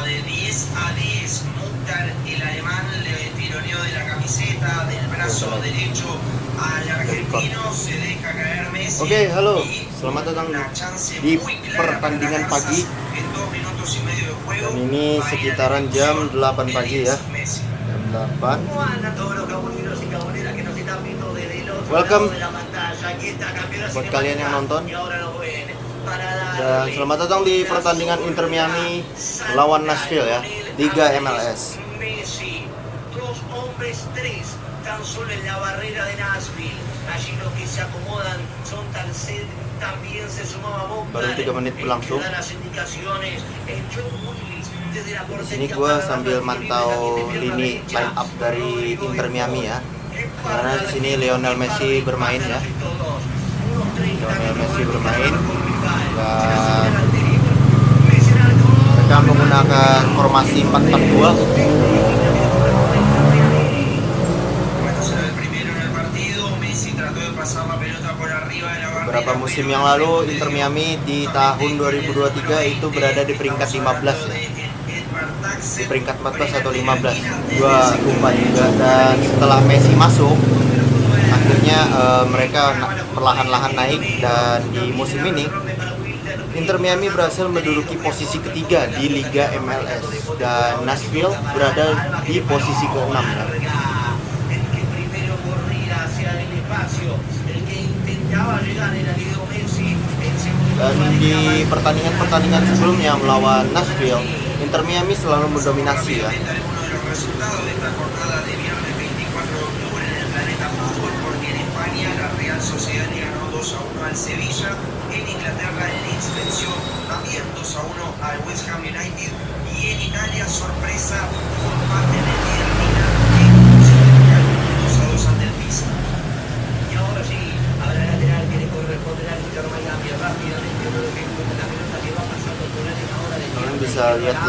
de 10 a 10. Mukhtar, el alemán, le tironeó de la camiseta, del brazo derecho al argentino. Se deja caer Messi. Oke, halo. Selamat datang di pertandingan pagi. En 2 minutos y medio de juego. Dan ini sekitaran jam 8 pagi ya. Jam 8. Welcome buat kalian yang nonton. Dan selamat datang di pertandingan Inter Miami lawan Nashville ya, Liga MLS. Tan solo en la barrera de Nashville. Allí los que se acomodan son también se sumaba Mokhtar. Baru 3 menit berlangsung. Di sini gue sambil mantau lini line up dari Inter Miami ya. Karena di sini Lionel Messi bermain ya. Lionel Messi bermain dan mereka menggunakan formasi 4-4-2. Beberapa musim yang lalu Inter Miami di tahun 2023 itu berada di peringkat 15 ya. Di peringkat 14 atau 15. Gua lupa juga. Dan setelah Messi masuk, akhirnya mereka perlahan-lahan naik, dan di musim ini Inter Miami berhasil menduduki posisi ketiga di Liga MLS dan Nashville berada di posisi ke-6 ya. Dan di pertandingan sebelumnya melawan Nashville, Inter Miami selalu mendominasi ya. En Inglaterra el Leeds venció también 2-1 al West Ham United, y en Italia sorpresa un empate en el Milan que 2-2 ante el Pisa. Y ahora sí, habrá lateral que le corresponde al Inter Miami rápidamente, pero que la pelota que va pasando por la hora de kalian bisa lihat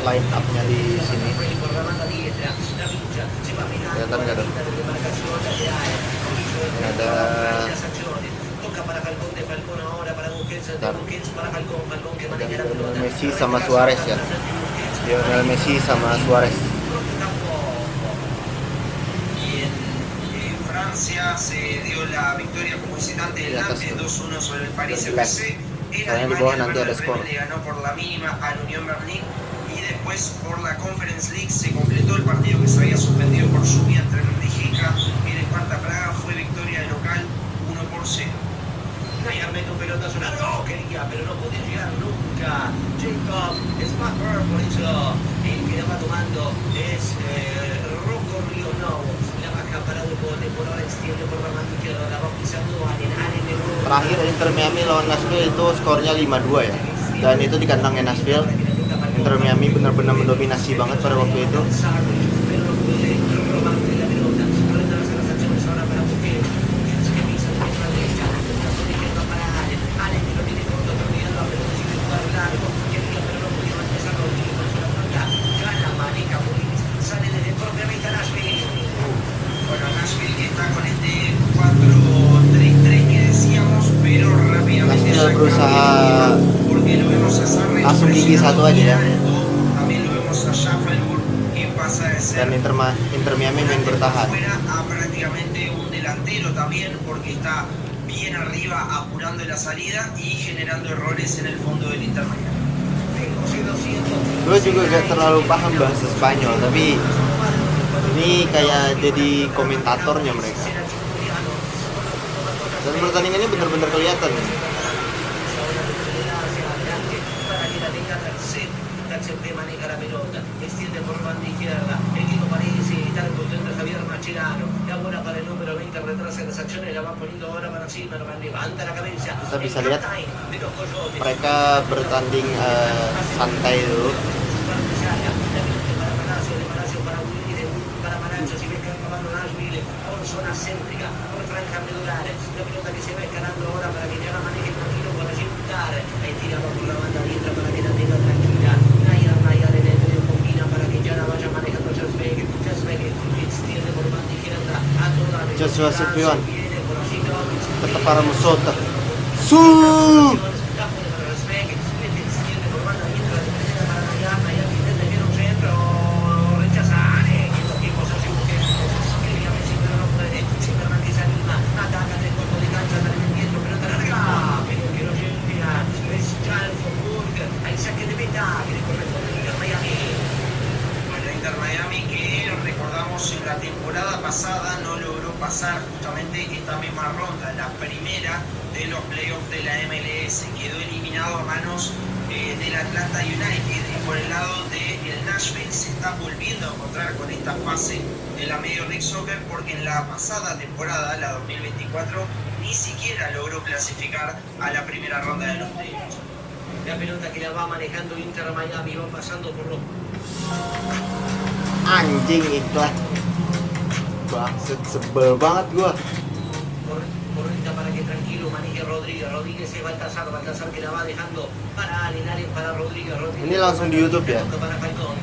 line up-nya di sini. Kelihatan nggak tuh? Ada Messi sama Suarez ya. Lionel Messi sama Suarez. Francia se dio la victoria como visitante del Nantes 2-1 sobre el Paris FC. En Alemania el Werder le ganó por la mínima al Unión Berlín, y después por la Conference League se completó el partido que se había suspendido por lluvia entre Rijeka y el Sparta Praga. Fue victoria de local 1-0. Neymar mete un pelotazo largo, quería, pero no podía llegar nunca. Jacob Spackberg, por eso el que la va tomando es Rocco Rionov. La baja para el bote, por ahora extiende por la mano izquierda, la va pisando Allen de nuevo. Terakhir Inter Miami lawan Nashville itu skornya 5-2 ya. Dan itu di kandangnya Nashville. Inter Miami benar-benar mendominasi banget pada waktu itu. Nashville berusaha langsung gigi satu aja ya. Dan Inter Miami main bertahan. Prácticamente un delantero también, porque está bien arriba apurando la salida y generando errores en el fondo del Inter Miami. Gue juga gak terlalu paham bahasa Spanyol, tapi ini kayak jadi komentatornya mereka. Dan pertandingannya benar-benar kelihatan nih. Kita bisa lihat mereka bertanding santai dulu. Joshua Silvion tetap para Musota. recordemos, en la temporada pasada no logró pasar justamente esta misma ronda, la primera de los playoffs de la MLS. Quedó eliminado a manos del Atlanta United. Y por el lado del Nashville se está volviendo a encontrar con esta fase de la Major League Soccer, porque en la pasada temporada, la 2024, ni siquiera logró clasificar a la primera ronda de los playoffs. La pelota que la va manejando Inter Miami, va pasando por los... Anjing iklan. Bangset, sebel banget gua. Correcta para que tranquilo maneje Rodríguez. Rodríguez es Baltasar que la va dejando para Allen para Rodríguez. Ini langsung di YouTube ya. Para Falcón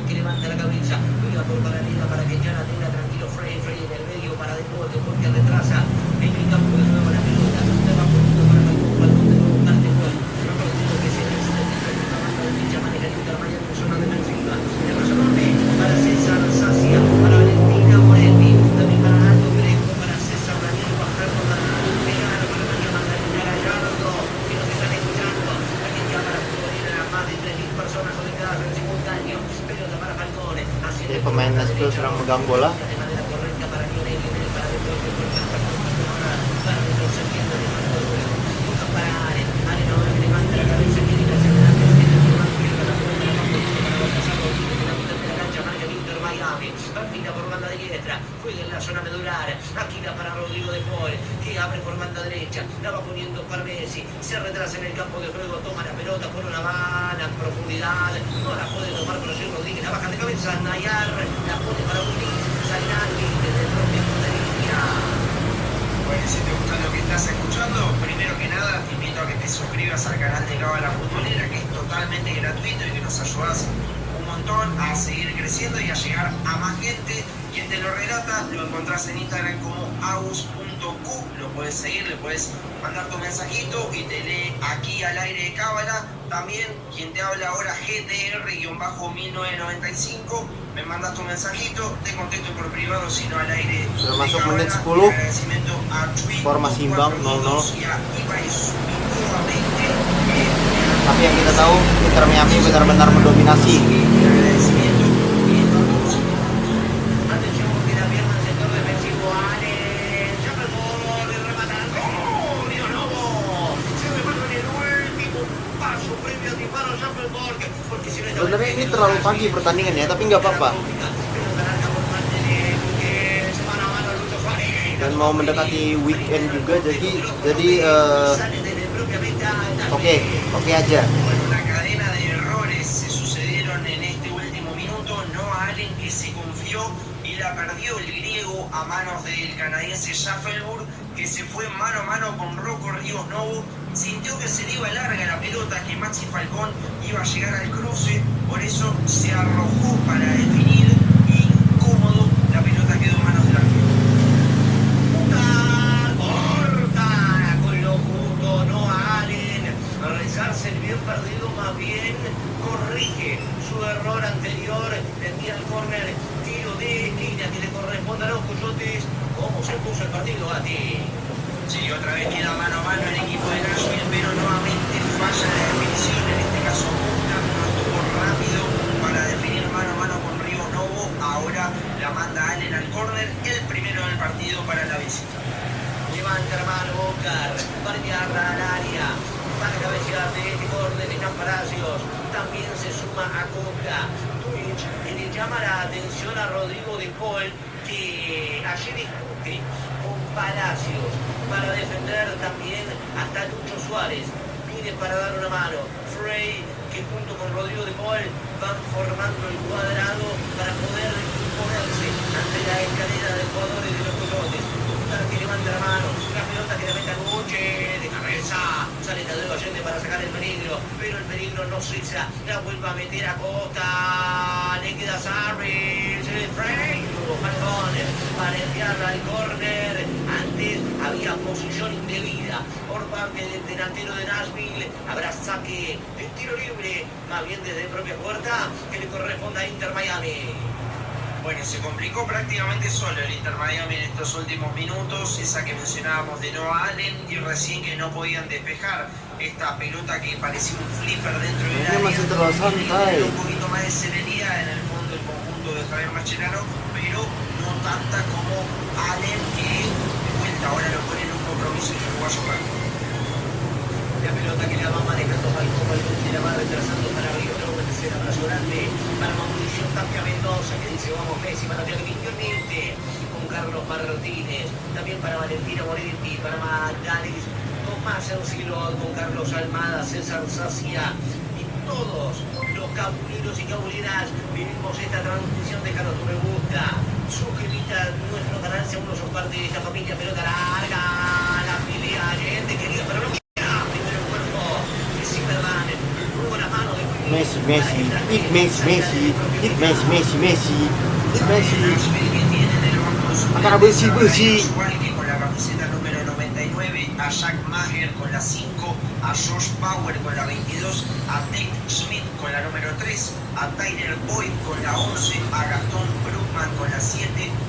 que levanta la cabeza. Cuida por paralela para que ya la tenga tranquilo. Frey en el medio para Deporte porque retrasa en el campo de nuevo la pelota. La va poniendo para Falcón de nuevo parte gol. Rodríguez que se necesita la banda derecha, maneja el Inter Miami en zona defensiva. El Barcelona para César Sacia, para Valentina Moretti, también para Aldo Greco, para César Daniel Bajardo, para María Magdalena Gallardo, que nos están escuchando. Aquí ya para futbolera, más de 3.000 personas conectadas en simultáneo. Pelota para Falcone. Jadi pemain Nashville sedang megang bola. De manera correcta para Lionel, para Deporte, para retrocediendo de mando luego. Busca para Allen ahora que levanta la cabeza, quiere ir hacia adelante, tiene que tomar pierda la pelota, la va poniendo para Baltasar Rodríguez, en la mitad de la cancha, marca el Inter Miami, partida por banda diestra, juega en la zona medular, aquí la para Rodrigo de Paul, que abre por banda derecha, la va poniendo para Messi, se retrasa en el campo de juego, toma la pelota por una banda en profundidad, no la puede tomar por allí Rodríguez, la baja de cabeza, Nayar, la pone para Willis, Zainaki, desde el propio punto de línea. Bueno, si te gusta lo que estás escuchando, primero que nada te invito a que te suscribas al canal de Cábala Futbolera, que es totalmente gratuito y que nos ayudas un montón a seguir creciendo y a llegar a más gente. Quien te lo relata lo encontrás en Instagram como agus.q, lo puedes seguir, le puedes mandar tu mensajito y te lee aquí al aire de Cábala. También quien te habla ahora, GTR-1995, me mandas tu mensajito, te contesto por privado, sino al aire. Sudah masuk menit 10. Agradecimiento a Tweet, Skor masih imbang 0-0. y a Ibai Subito nuevamente. Tapi yang kita tahu Inter Miami benar-benar mendominasi. Agradecimiento y estamos. Atención que la pierna en sector defensivo, Allen, ya el gol, remata el gol, Río Lobo, se remata en el último paso previo al disparo Shuffleborg, porque si no está... Sebenarnya ini terlalu pagi pertandingannya, tapi nggak apa-apa. Dan mau mendekati weekend juga, jadi oke aja. Bueno, una cadena de errores se sucedieron en este último minuto. Noah Allen, que se confió y la perdió el griego a manos del canadiense Shuffleburg, que se fue mano a mano con Rocco Ríos Novo. Sintió que se le iba larga la pelota, que Maxi Falcón iba a llegar al cruce, por eso se arrojó para definir. Incómodo, la pelota quedó en manos del arquero. Corta con lo justo, Noah Allen, a rezarse el bien perdido, más bien corrige su error anterior, le envía el córner, tiro de esquina que le corresponde a los Coyotes. ¿Cómo se puso el partido, Gatti? Sí, otra vez queda mano a mano el equipo de Nashville, pero nuevamente falla la definición. En este caso, Buckner no estuvo rápido para definir mano a mano con Río Novo. Ahora la manda Allen al córner, el primero del partido para la visita. Levanta hermano Bocar, para enviarla al área, para cabecear de este córner están Palacios, también se suma a Coca. Twitch le llama la atención a Rodrigo de Paul, que allí discute con Palacios para defender también hasta Lucho Suárez. Pide para dar una mano. Frey, que junto con Rodrigo de Paul van formando el cuadrado para poder imponerse ante la escalera de jugadores de los Coyotes. Que levanta la mano, la pelota que la mete a Guche, de cabeza, sale Tadeo Allende para sacar el peligro, pero el peligro no cesa, la vuelve a meter a Costa, le queda Sarris, Frey, Falcón, para enviarla al córner. Antes había posición indebida por parte del delantero de Nashville, habrá saque de tiro libre, más bien desde propia puerta, que le corresponde a Inter Miami. Bueno, se complicó prácticamente solo el Inter Miami en estos últimos minutos, esa que mencionábamos de Noah Allen, y recién que no podían despejar esta pelota que parecía un flipper dentro del área. Masih terlalu santai. Un poquito más de serenidad en el fondo el conjunto de Fabián Mascherano, pero no tanta como Allen, que de vuelta ahora lo pone en un compromiso y el uruguayo juega. La pelota que la va manejando Falcón, que la va retrasando para Río Lobo, el tercer abrazo grande para Mauricio Tapia Mendoza, que dice vamos Messi, para Pierluigi Orniente, con Carlos Martínez, también para Valentina Moretti, para Danis, Tomás Encilot, con Carlos Almada, César Sacia, y todos los cabuleros y cabuleras vivimos esta transmisión de Carlos Me Gusta. Suscríbete a nuestro canal si aún no sos parte de esta familia. Pelota larga, la pelea, gente querida, pero no. Messi, Messi, it Messi, Messi, it Messi, Messi, Messi, it Messi. Akan bersih, bersih. Con la camiseta número 99, a Jack Maher con la 5, a Josh Power con la 22, a Tate Schmidt con la número 3, a Tyler Boyd con la 11, a Gastón Brugman con la 7,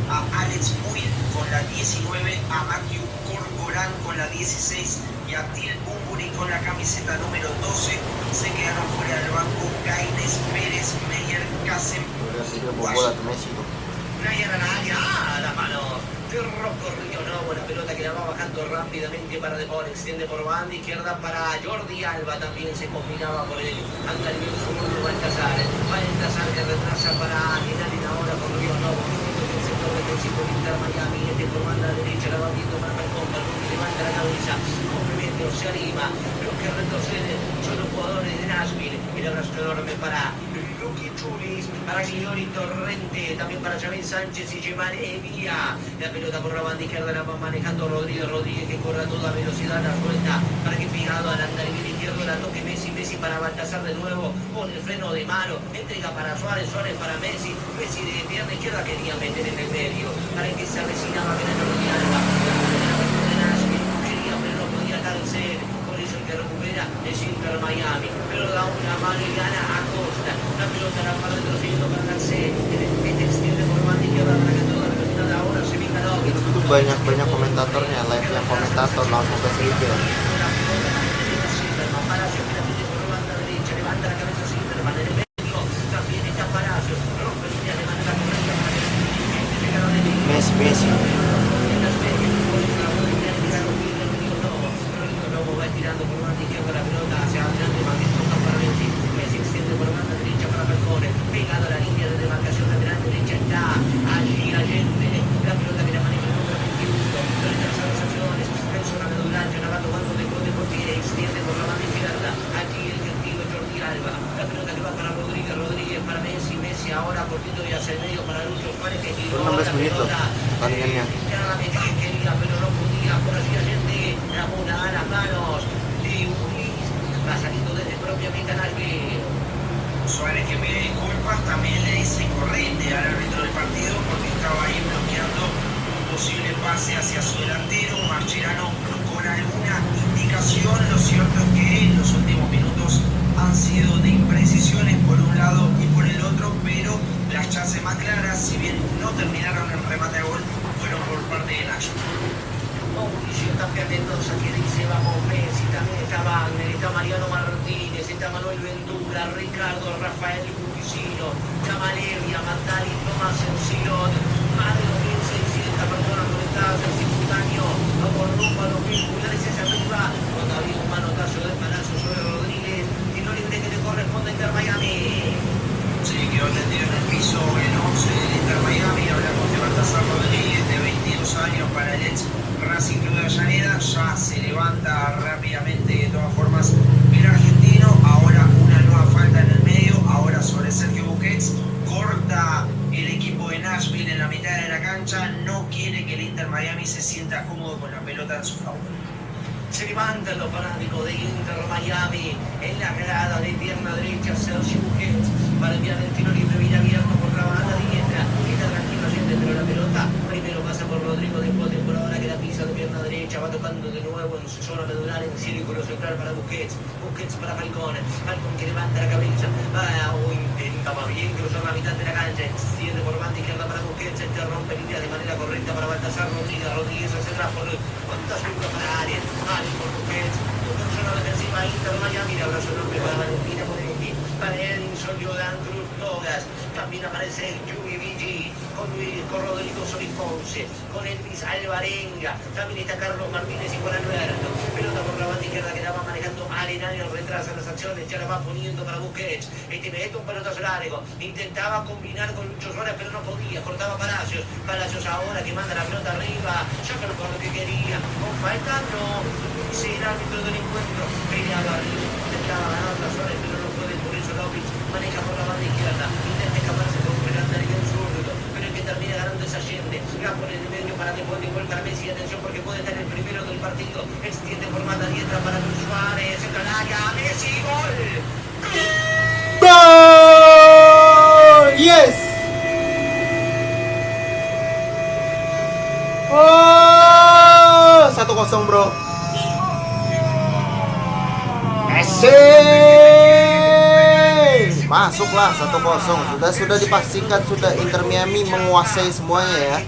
a Alex Puig con la 19, a Matthew Corcoran con la 16 y a Til Bumburi con la camiseta número 12. Se quedaron fuera del banco Gaines, Pérez, Meyer, Kasem, Brian Araya, las manos de Rocco Río Novo, la pelota que la va bajando rápidamente para De Paul, extiende por banda izquierda para Jordi Alba, también se combinaba por el Andalucía segundo Baltasar que retrasa para Ginaldi ahora con Río Novo, el sector defensivo de Inter Miami, este por banda derecha, la va viendo para Falcón, que levanta la cabeza, complemento, se anima, los que retroceden son los jugadores de Nashville, el abrazo enorme para Luqui Chulis, para Gliori Torrente, también para Javier Sánchez y Gemán Evia. La pelota por la banda izquierda la va manejando Rodríguez que corre a toda velocidad la suelta para que pegado al andarivel izquierdo la toque Messi para Baltasar de nuevo con el freno de mano, entrega para Suárez para Messi de pierna izquierda quería meter en el medio para que se avecinaba que era Jordi Alba, quería pero no podía cansar. Que recupera es Inter Miami, pero da una mano y gana a Costa. La pelota la va retrocediendo para Garcés, este extiende por banda izquierda para que toda la velocidad ahora se venga la obra. Itu banyak komentatornya, live yang komentator langsung ke Silvia. Levanta la cabeza Silverman en el medio, también está Palacio, rompe línea, levanta la correcta para que Messi, Messi. tirando por banda izquierda la pelota hacia adelante, Marqués toca para Messi, Messi extiende por banda derecha para Falcón, pegado a la línea de demarcación lateral derecha está allí Allende, la pelota que la maneja el número 21, con estas sensaciones, en zona medular, la va tomando de pie, extiende por la banda izquierda, allí el gentil Jordi Alba, la pelota que va para Rodríguez para Messi ahora cortito y hacia el medio para Lucho Suárez que tiró la pelota, quería pero no podía, por allí Allende, la bola a las manos de Ulis, va saliendo desde propiamente Nashville. Suárez, que pide disculpas, también le dice correte al árbitro del partido porque estaba ahí bloqueando un posible pase hacia su delantero. Mascherano con alguna indicación. Lo cierto es que en los últimos minutos han sido de imprecisiones por un lado y por el otro, pero las chances más claras, si bien no terminaron en remate a gol, fueron por parte de Nacho. Mauricio Tapia Mendoza que dice vamos Messi, también está Wagner, está Mariano Martínez, está Manuel Ventura, Ricardo, Rafael Cuquicino, Camalevia, Matari, Tomás Encilot, más de 2.600 personas conectadas en simultáneo, por rumbo a los pulgares hacia arriba, cuando había un manotazo del Palacio sobre Rodríguez, tiro libre que le corresponde a Inter Miami. Sí, quedó tendido en el piso el 11 del Inter Miami. Hablamos de Baltasar Rodríguez, de 22 años, para el ex Racing Club de Avellaneda. Ya se levanta rápidamente, de todas formas, el argentino. Ahora una nueva falta en el medio, ahora sobre Sergio Busquets. Corta el equipo de Nashville en la mitad de la cancha. No quiere que el Inter Miami se sienta cómodo con la pelota en su favor. Se levantan los fanáticos de Inter Miami en la grada de pierna derecha Sergio Busquets para enviar el tiro libre bien abierto por la banda diestra. Está tranquilo Allende, pero la pelota primero pasa por Rodrigo, después de por ahora que la pisa de pierna derecha, va tocando de nuevo en su zona medular en círculo central para Busquets para Falcón que levanta la cabeza, intenta más bien cruzar la mitad de la cancha, extiende por banda izquierda para Busquets, rompe línea de manera correcta para Baltasar Rodríguez hacia atrás por cuántas minutos para Arias por Busquets, con zona defensiva Inter Miami, abrazo enorme para Valentina Moretti, para Edinson Jordan Cruz Bogas. También aparece Yuri Vigi, con Rodrigo Solís Ponce, con Elvis Alvarenga. También está Carlos Martínez y Juan Alberto. Pelota por la banda izquierda que la va manejando Arenal, retrasa las acciones, ya la va poniendo para Busquets. Mete un pelotazo largo. Intentaba combinar con Lucho Suárez, pero no podía. Cortaba Palacios. Palacios ahora que manda la pelota arriba. Ya pero con lo que quería. Con falta no. Dice el árbitro del encuentro. Peleaba arriba. Intentaba ganar la Suárez, pero no puede. Por eso López maneja por la banda izquierda. Intenta escaparse con Fernanda y un zurdo. Pero el que termina ganando es Allende. La pone en el medio para después de gol para Messi. Atención porque puede estar el primero del partido. Extiende por manda diestra para Luis Suárez. Entra al área. Messi. Gol. Gol! Yes! Oh, 1-0 bro. Messi! Masuklah 1-0. Sudah dipastikan sudah Inter Miami menguasai semuanya ya.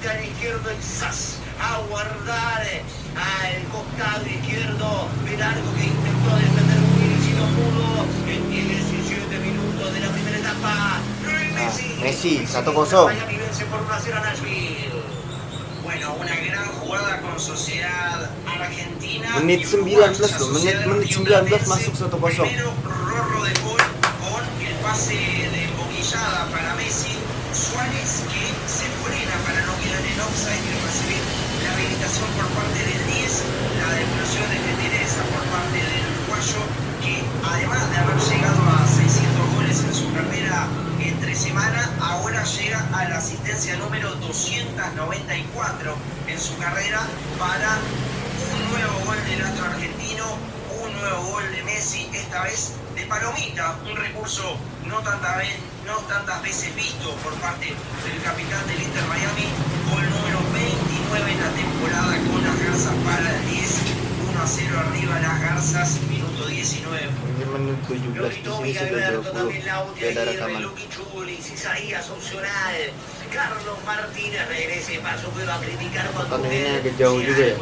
Al costado izquierdo, el arco que intentó defender Willy si no pudo en 17 minutos de la primera etapa. Messi 1-0. Miami vence por 1-0 a Nashville. Bueno, una gran jugada con Sociedad Argentina. Menit 19 loh, menit 19 masuk 1-0. Primero Rorro de Paul con el pase de boquillada para Messi. Suárez que se frena para no quedar en offside y recibir la habilitación por parte del 10, la devolución de Teresa por parte del uruguayo, que además de haber llegado a 600 goles en su carrera entre semana, ahora llega a la asistencia número 294 en su carrera para un nuevo gol del astro argentino, un nuevo gol de Messi, esta vez de palomita, un recurso no tantas veces visto por parte del capitán del Inter Miami, gol número 29 en la temporada con las Garzas para el 10, 1-0 arriba las Garzas, minuto 19. Menit 17 di sini sudah 20. Beda rekaman. Luqui Chulis, Isaías opcional. Carlos Martínez regrese, pasó que va a criticar cuando Pertandingannya agak jauh juga ya.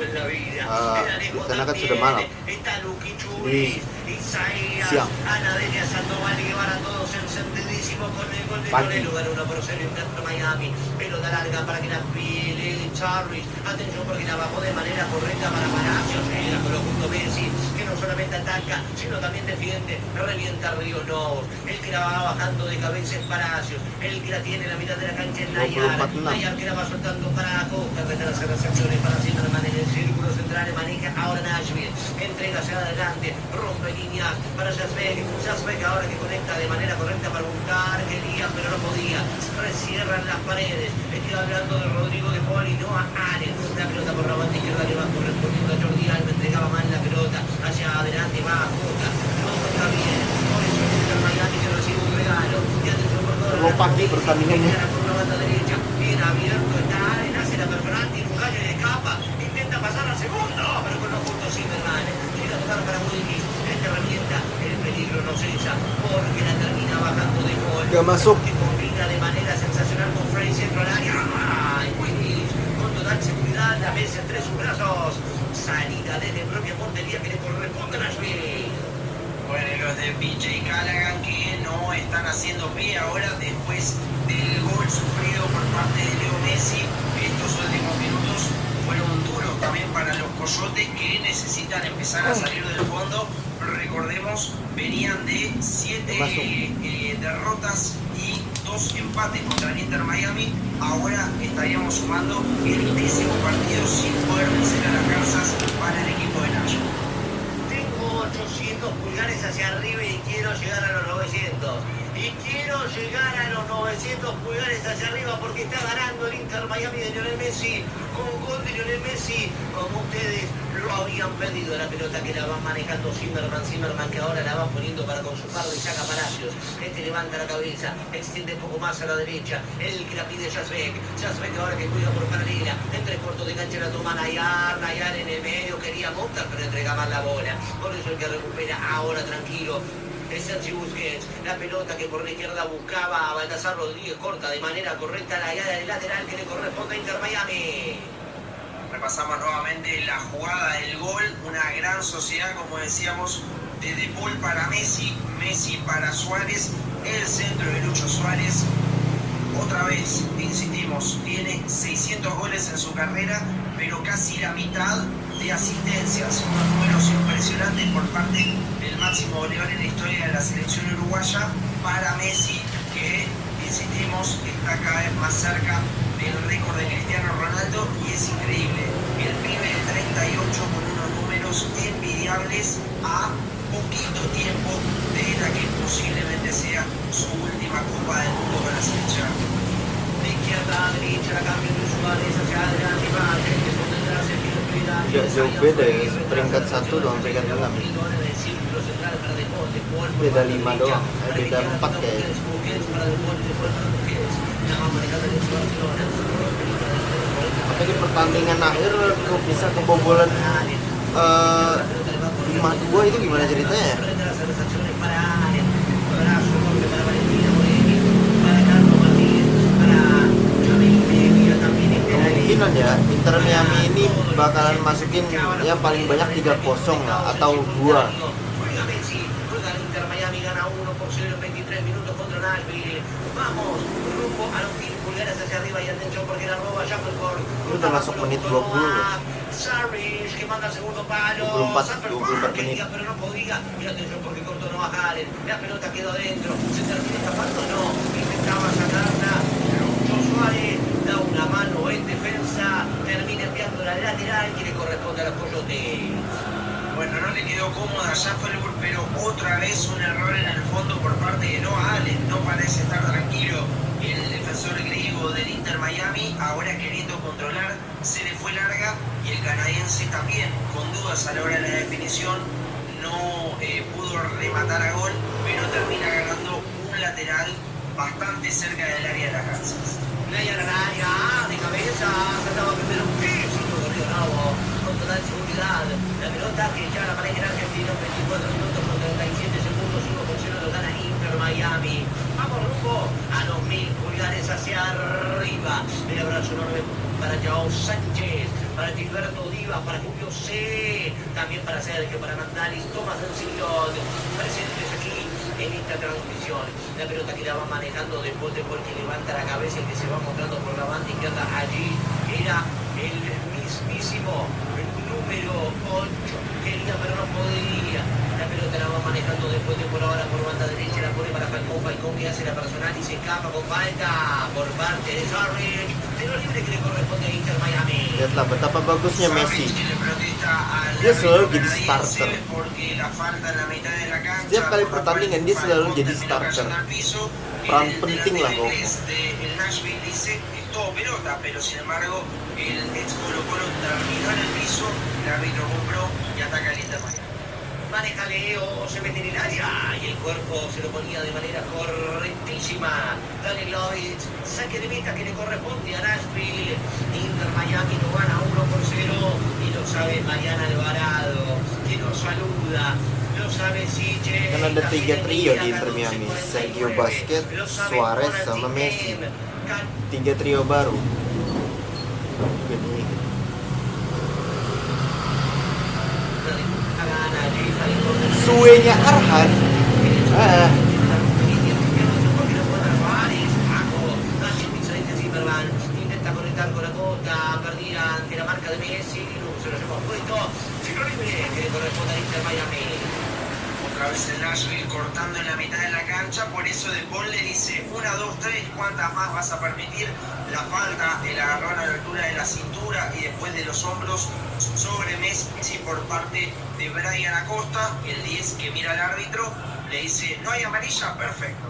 di Sana kan sudah malam. Está Luqui Chulis, Isaías, siang. Anadelia Sandoval y Guevara, todos encendidísimos con el gol de Pagi. Torero, ganó 1-0 en Inter Miami. Pelota larga para que la pile Charles. Atención porque la bajó de manera correcta para Palacios. La colocó junto a Messi, que no solamente ataca, sino también defiende. Revienta Río No. El que la va bajando de cabeza es Palacios. El que la tiene en la mitad de la cancha es Nayar. Nayar que la va soltando para Costa. Retrasa las acciones para Zimmerman en el círculo central. Maneja ahora Nashville. Entrega hacia adelante. Rompe líneas para Jasbeck. Jasbeck ahora que conecta de manera correcta para buscar. Quería, pero no podía. Recierran las paredes. Estoy hablando de Rodrigo de Paul y no a Ares. La pelota por la banda izquierda le va correspondiendo a Jordi Alba. Entregaba mal la pelota. Hacia adelante va a Costa. No está bien. Por eso el Inter Miami que recibe un regalo. Y atención por toda Terlalu pagi pertandingannya. por la banda derecha. Bien abierto está Ares. Hace la personal. Tiene un gallo de escapa. Intenta pasar al segundo. Pero con los puntos Zimmerman. Llega a tocar para Willis. Esta herramienta. El peligro no cesa. Porque la termina bajando de gol. Gak masuk. Que combina de manera sensacional con Frey centro al área. ¡Ay, Willis! Con total seguridad la mesa entre sus brazos. Salida desde propia portería que le corresponde a Nashville. Bueno, y los de PJ Callaghan que no están haciendo pie ahora después del gol sufrido por parte de Leo Messi. Estos últimos minutos fueron duros también para los Coyotes que necesitan empezar a salir del fondo. Recordemos, venían de 7 derrotas y 2 empates contra el Inter Miami. Ahora estaríamos sumando el 10º partido sin poder vencer a las Garzas para el equipo de Nashville. Tengo 800 pulgares hacia arriba y quiero llegar a los 900. Y quiero llegar a los 900 pulgares hacia arriba porque está ganando el Inter Miami de Lionel Messi. Con gol de Lionel Messi, como ustedes lo habían pedido. La pelota que la va manejando Zimmerman que ahora la va poniendo para con su paro y saca Palacios. Este levanta la cabeza, extiende un poco más a la derecha. El que la pide Jasbeck ahora que juega por paralela. Entre corto de cancha la toma Nayar en el medio quería montar pero entrega mal la bola. Por eso el que recupera ahora tranquilo es Sergi Busquets. La pelota que por la izquierda buscaba a Baltasar Rodríguez, corta de manera correcta la área del lateral que le corresponde a Inter Miami. Repasamos nuevamente la jugada del gol, una gran sociedad, como decíamos, De Paul para Messi, Messi para Suárez, el centro de Lucho Suárez. Otra vez, insistimos, tiene 600 goles en su carrera, pero casi la mitad de asistencias, unos números impresionantes por parte del máximo goleador en la historia de la selección uruguaya para Messi, que, insistimos, está cada vez más cerca del récord de Cristiano Ronaldo y es increíble. El pibe de 38 con unos números envidiables a poquito tiempo de la que posiblemente sea su última Copa del Mundo con la selección. De izquierda a derecha, la cambio de Suárez hacia adelante, Valle, que pondrá sentido prioridad. Tidak jauh beda ya, peringkat 1 dengan peringkat 6. Beda 5 doang, beda 4 kayaknya. Tapi di pertandingan akhir kok bisa kebobolan 5-2 itu gimana ceritanya? Kemungkinan ya Inter Miami ini bakalan masukin yang paling banyak 3-0 lah atau 2. Itu termasuk menit 20 loh. 24 menit. Da una mano en defensa, termina enviando la lateral que le corresponde al apoyo de... Bueno, no le quedó cómoda a Schaffelburg, pero otra vez un error en el fondo por parte de Noah Allen. No parece estar tranquilo el defensor griego del Inter Miami, ahora queriendo controlar, se le fue larga y el canadiense también, con dudas a la hora de la definición, no pudo rematar a gol, pero termina ganando un lateral bastante cerca del área de las Garzas. Playa al área, de cabeza, saltaba primero un piso, corrió Bravo, con total seguridad. La pelota que ya la maneja en Argentina, 24 minutos con 37 segundos, 1-0 lo gana Inter Miami. Vamos rumbo a los 1000 pulgares hacia arriba. El abrazo enorme para Joao Sánchez, para Gilberto Divas, para Julio C, también para Sergio, para Mandalis, Tomás del Sillón, presentes aquí en esta transmisión. La pelota que la va manejando después de que levanta la cabeza y que se va mostrando por la banda izquierda allí era el mismísimo número 8. Quería pero no podía. La pelota la va manejando después de por ahora por banda derecha, la pone para Falcón, Falcón que hace la personal y se escapa con falta por parte de Sarric. Tiro libre que le corresponde a Inter Miami. Lihatlah betapa bagusnya Messi. Dia selalu jadi starter. Setiap kali pertandingan dia selalu jadi starter. Peran penting lah pokoknya. Pero sin embargo el ex Colo Colo terminó en el piso, el árbitro compró y ataca el Inter Miami. Maneja Leo, se mete en el área y el cuerpo se lo ponía de manera correctísima. Dale Lloyd, saque de meta que le corresponde a Nashville. Inter Miami no gana 1-0 y lo sabe Mariana Alvarado, que nos saluda. Lo sabe Siche. Kan ada 3 trio di Inter Miami, Sergio Busquets, Suarez sama Messi. 3 trio baru. Jadi suenya Arhan. Intenta conectar con la cota, perdida ante la marca de Messi, se lo lleva puesto, tiro libre que le corresponde a Inter Miami. Otra vez el Nashville cortando en la mitad de la cancha, por eso De Paul le dice 1, 2, 3, ¿cuántas más vas a permitir? La falta, el agarrón a la altura de la cintura y después de los hombros sobre Messi por parte de Brian Acosta, el 10 que mira al árbitro, le dice, ¿no hay amarilla? Perfecto.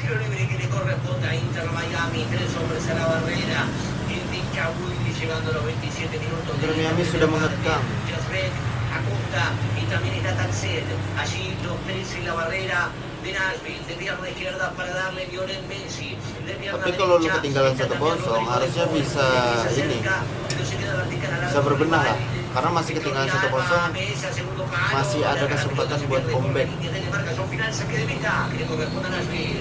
Tiro libre que le corresponde a Inter Miami, 3 hombres a la barrera, el Dicha Willy llegando a los 27 minutos. Inter Miami sudah mengekang. Acosta y también está Taxet. Allí los 3 en la barrera de Nashville, de pierna izquierda para darle Lionel Messi. De pierna Tapi kalau lu derecha, ketinggalan está 1-0 también harusnya Rodrigo, bisa se ini, acerca, pero se queda vertical al bisa arco berbenah rival. lah. Karena masih ketinggalan 1-0, Messi al segundo palo, masih ada la kesempatan pelota se buat pierde por comeback. la línea de demarcación final, saque de meta que le corresponde a Nashville.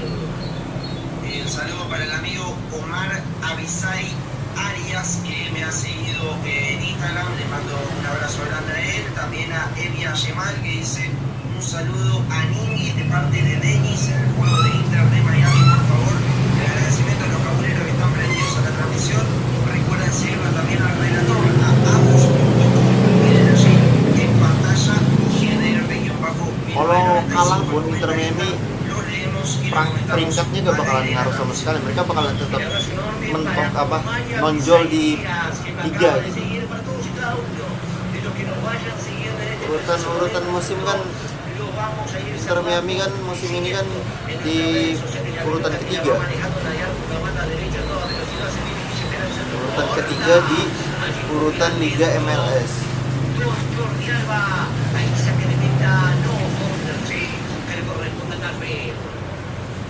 Un saludo para el amigo Omar Abisai Arias, que me ha seguido en Instagram, le mando un abrazo grande a él. También a Evia Yemal, que dice un saludo a Ningui de parte de Denis, en el juego de Inter de Miami, por favor. El agradecimiento a los cabuleros que están prendidos a la transmisión. Recuerden seguirlo también al relator, a Agus.com. Miren allí en pantalla, Kalau kalah pun Inter Miami lo leemos y lo comentamos. peringkatnya gak bakalan ngaruh sama sekali. Mereka bakalan tetap mentok nonjol di tiga gitu. Urutan musim kan Inter Miami kan musim ini kan di urutan ketiga. Urutan ketiga di urutan Liga MLS.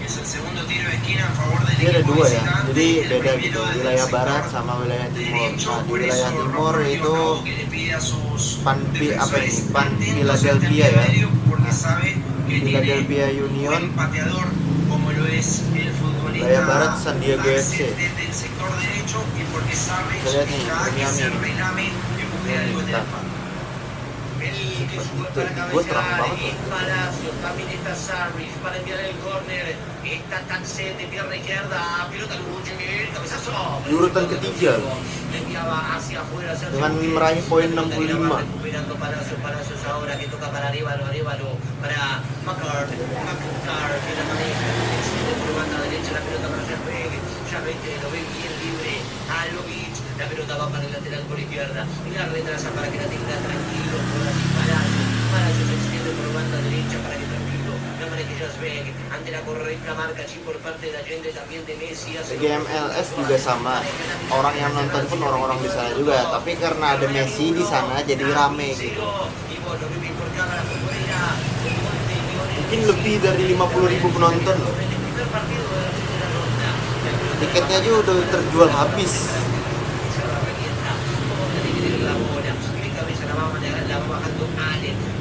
Es el segundo tiro de esquina a favor del Ini ada equipo dua ya, visitante. jadi beda El gitu, primero wilayah del barat sector sama wilayah timur. derecho, Nah, di por wilayah eso timur Romario itu Bravo, que le pide a sus Pan defensores Pan atentos Philadelphia al ya. medio, porque Nah, sabe que tiene Philadelphia un Union, buen pateador como lo es el futbolista wilayah barat San Diego FC. desde el sector derecho, y porque sabe Kita lihat nih, cada que se Miami. relame que busque algo de la paz. El que sube para cabecear es Palacios, también está Sarris para enviar el córner. Está Taxet de pierna izquierda, pelota lucha, cabezazo. Di urutan ketiga Enviaba hacia afuera, dengan meraih poin 65. recuperando Palacios ahora que toca para Arévalo, para McCart, que la maneja, extiende por banda derecha la pelota para Yerbeck, lo ve bien libre, a Lovic, la pelota va para el lateral por izquierda, y la retrasa para que la tenga tranquilo, por allí Palacios se extiende por banda derecha para que tranquilo, la maneja Yerbeck, ante la correcta marca allí por parte de Allende, también de Messi, Liga MLS juga sama. Orang yang nonton pun orang-orang di sana juga, tapi karena ada Messi di sana jadi rame gitu. Mungkin lebih dari 50.000 penonton loh. Tiketnya aja udah terjual habis.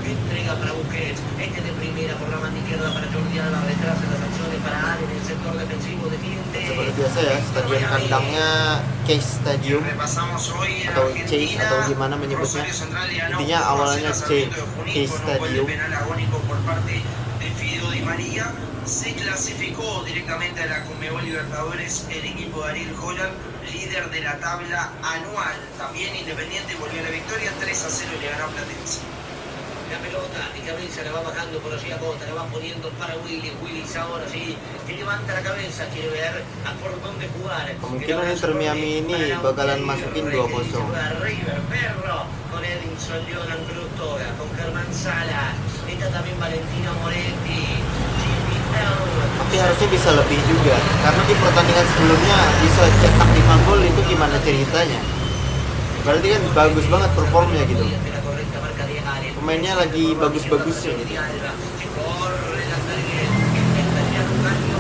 Entrega para Busquets, este de primera por la banda izquierda para Jordi Alba, retrasa las acciones para Ale en el sector defensivo, defiende. Seperti biasa ya, stadion kandangnya Chase Stadium Repasamos hoy en atau Chase Argentina, atau gimana menyebutnya. Rosario Central le ganó Intinya 1-0 awalnya a Sarmiento de Chase Junín con un gol de Stadium. penal agónico por parte de Fideo Di María. Se clasificó directamente a la Conmebol Libertadores el equipo de Ariel Holland, líder de la tabla anual. También Independiente volvió a la victoria, 3-0 y le ganó a Platense. La pelota de cabeza la va bajando por allí a Costa, la va poniendo para Willis ahora sí, que levanta la cabeza, quiere ver a por dónde jugar. Kemungkinan Inter Miami ini bakalan masukin 2-0. River, Perro, con Edinson, Leonan Cruz Toga, con Germán Salas, está también Valentina Moretti, Jimmy Tapi harusnya bisa lebih juga, karena di pertandingan sebelumnya bisa cetak 5 gol, itu gimana ceritanya? Berarti kan bagus banget performnya gitu. Pemainnya lagi bagus-bagusnya gitu.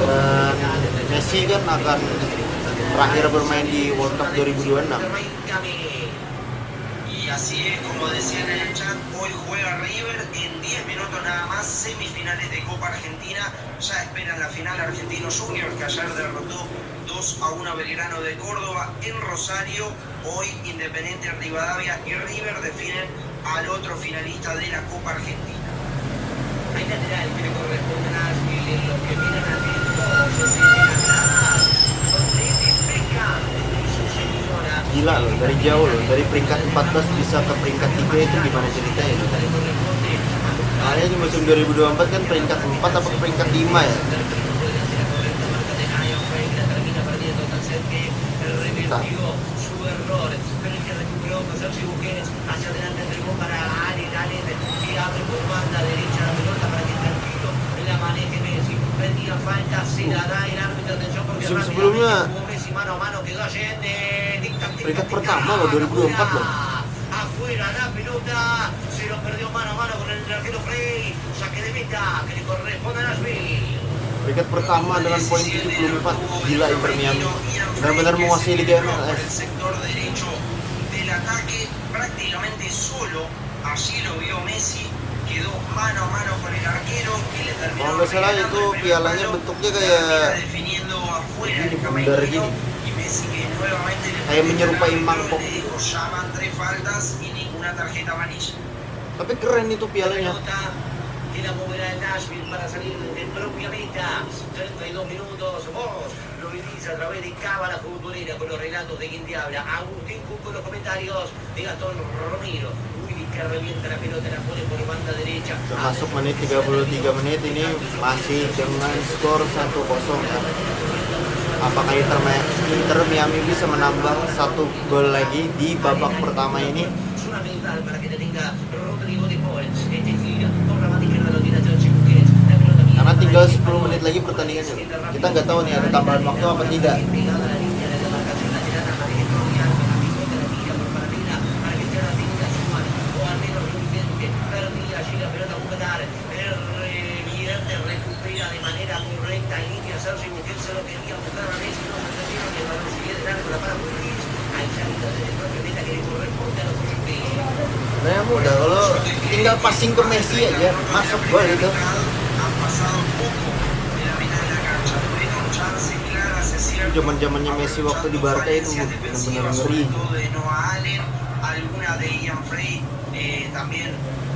Dan Messi kan akan terakhir bermain di World Cup 2026. Y así es, como decían en el chat, hoy juega River en 10 minutos nada más, semifinales de Copa Argentina. Ya esperan la final Argentino Junior, que ayer derrotó 2-1 a Belgrano de Córdoba en Rosario. Hoy Independiente Rivadavia y River definen al otro finalista de la Copa Argentina. Hay lateral que le corresponde a Nashville, los que miran atentos, se sienten atrás, son David Beckham y su señora. Gila loh, dari jauh loh, dari peringkat 14 bisa ke peringkat 3 itu gimana ceritanya loh? Makanya di musim 2024 kan peringkat 4 apa peringkat 5 ya? Su error, pero el que recuperó con Sergio Busquets hacia adelante entregó para Ale, que abre por banda derecha la pelota para que tranquilo la maneje Messi. Vendía falta, se la da el árbitro, atención porque Musim rápidamente sebelumnya jugó Messi mano a mano, quedó Allende, peringkat pertama loh 2024 loh. Afuera la pelota, se lo perdió mano a mano con el arquero Frey, saque de meta que le corresponde a Nashville. Peringkat pertama dengan poin 74. Gila Inter Miami. Benar-benar menguasai Liga Por el MLS. sector derecho del ataque, prácticamente solo. Allí lo vio Messi, quedó mano a mano con el arquero y le terminó Kalau nggak salah regalando itu el primer pialanya palo. bentuknya Termina kayak definiendo afuera ini, el bundar camerino gini. y Messi que nuevamente le Kayak menyerupai mangkok. le dijo llaman 3 faltas y ninguna tarjeta amarilla. Tapi keren itu La pialanya. pelota que la moverá el Nashville para salir de propia meta. 32 minutos. Vos lo vivís a través de Cábala Futbolera con los relatos de quien te habla. Agustín Cuco con los comentarios de Gastón Romero. Willy que revienta la pelota, la pone por banda derecha. Masuk menit 33 menit ini masih dengan skor 1-0 ya. Apakah Inter Miami bisa menambah 1 gol lagi di babak pertama ini? Fundamental para que te tenga Rodrigo de Paul. Este gira por la banda izquierda lo tiene Sergio Busquets. La pelota viene Karena para tinggal la 10 menit lagi pertandingannya. Kita nggak tahu nih ada tambahan waktu apa tidak. pegada a la línea de demarcación lateral aparece Troviano con la picota la tira por paralela para que ya la tenga Schumann o al menos lo intente. Perdía allí la pelota Bucatar. Revierte, recupera de manera correcta. Inicia Sergio Busquets, se lo quería buscar a Messi, no se entendieron que el balón sigue de largo la para Busquets. Hay salida desde el propio meta que le corresponde a los portugueses. Nah, mudah kalau tinggal passing ke Messi aja masuk gol itu. Han pasado poco de la mitad de la cancha. Tuvieron chances claras, es cierto. Zaman-zamannya Messi waktu di Barca itu Falencias benar-benar defensivas, ngeri. sobre todo de Noah Allen, alguna de Ian Frey, también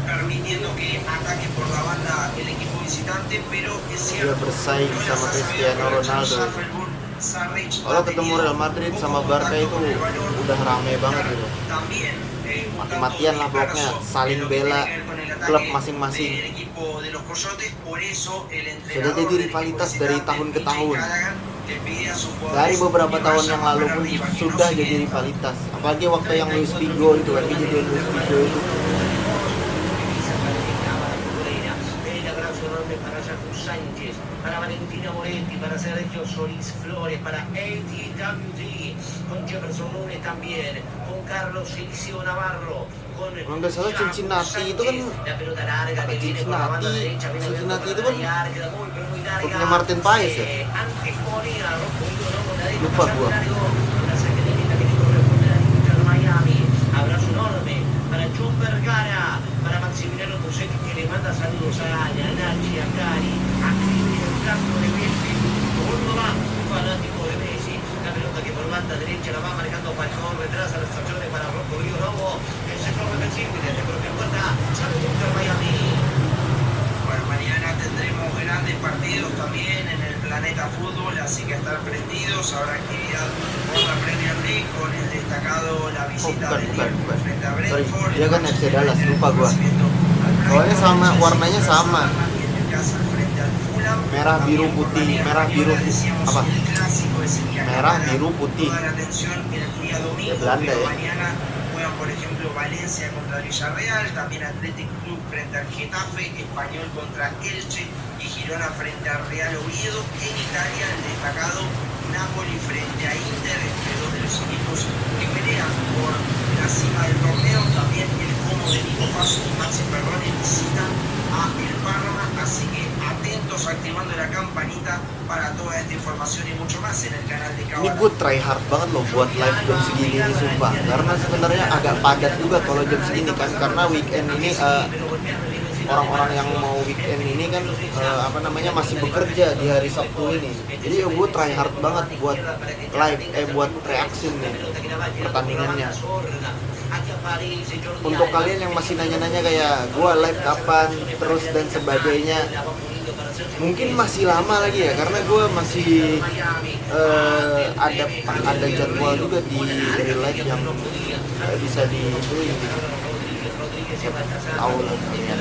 permitiendo que ataque por la banda el equipo visitante, pero es Dia cierto. bersaing no sama las ha sabido Cristiano aprovechar Ronaldo. Schaffelburg. Sarric Kalau ha ketemu tenido Real Madrid poco sama Barca contacto itu con el balón. udah rame banget gitu. También un Mati-matian tanto lah pokoknya, disperso saling en lo que bela tiene que ver con el ataque klub masing-masing. del equipo de los Coyotes, por eso el Sudah entrenador jadi del rivalitas equipo dari visitante, tahun ke PJ tahun. Callaghan, le pide a sus jugadores Dari beberapa que tahun vayan yang lalu para pun arriba, que no sudah se jadi queden. rivalitas. Apalagi waktu yang Luis Figo itu kan, kejadian Luis Figo itu. El abrazo enorme para Jacob Sánchez, para Valentina Moretti, para Sergio Solís Flores, para ATWD, con Jefferson Núñez también, con Carlos Elicio Navarro, con Kalau nggak salah Jacob Cincinnati itu kan Sánchez. La pelota larga que apa, viene por la banda Cincinnati derecha, viene Cincinnati abierto itu para kan Rayar, queda muy pero muy larga. klubnya Martin Paes ya? Antes ponía Rocco Ídolo con la derecha, Lupa pasando gua. largo, una saque de meta que le corresponde al Inter Miami. Abrazo enorme para John Vergara, para Maximiliano Pusetti que le manda saludos a Ana, a Nachi, a Cari, a Cristian, el flanco de Messi, Córdoba, un fanático de Messi. La pelota que por banda derecha la va marcando Falcón, retrasa las acciones para Rocco Río Lobo, el sector defensivo y desde propia puerta sale el Inter Miami. Bueno, mañana tendremos grandes partidos también en el Planeta Fútbol, así que a estar prendidos. Habrá actividad por la Premier League con el destacado la visita bukan, del bukan, Liverpool bukan. frente a Sorry, Brentford. dia kan FC Dallas, lupa gua. Recibimiento al Soalnya Brighton, sama, Chelsea warnanya sama. y en el caso al frente al Fulham. Merah, biru, También por putih, la Liga merah, biru, Española decíamos apa? el clásico es el que Merah, acapará biru, putih. toda la atención en el día domingo, De Belanda, pero ya. mañana juegan por ejemplo Valencia contra Villarreal, también Athletic Club frente al Getafe, Español contra Elche y Girona frente al Real Oviedo. En Italia el destacado Napoli frente a Inter, entre dos de los equipos que pelean por la cima del torneo. También el Como de Nico Paso y Maxi Perrone visitan a el Parma, así que atentos activando la campanita para toda esta información y mucho más en el canal de Ini Kawan. gue try hard banget loh buat live jam segini nih sumpah. Karena sebenarnya agak padat juga kalau jam segini kan, karena weekend ini orang-orang yang mau weekend ini kan masih bekerja di hari Sabtu ini. Jadi gue try hard banget buat live buat reaksi nih pertandingannya. Untuk kalian yang masih nanya-nanya kayak gue live kapan terus dan sebagainya, mungkin masih lama lagi ya, karena gue masih ada jadwal juga di real life yang bisa diituin. Tahu lah kalian.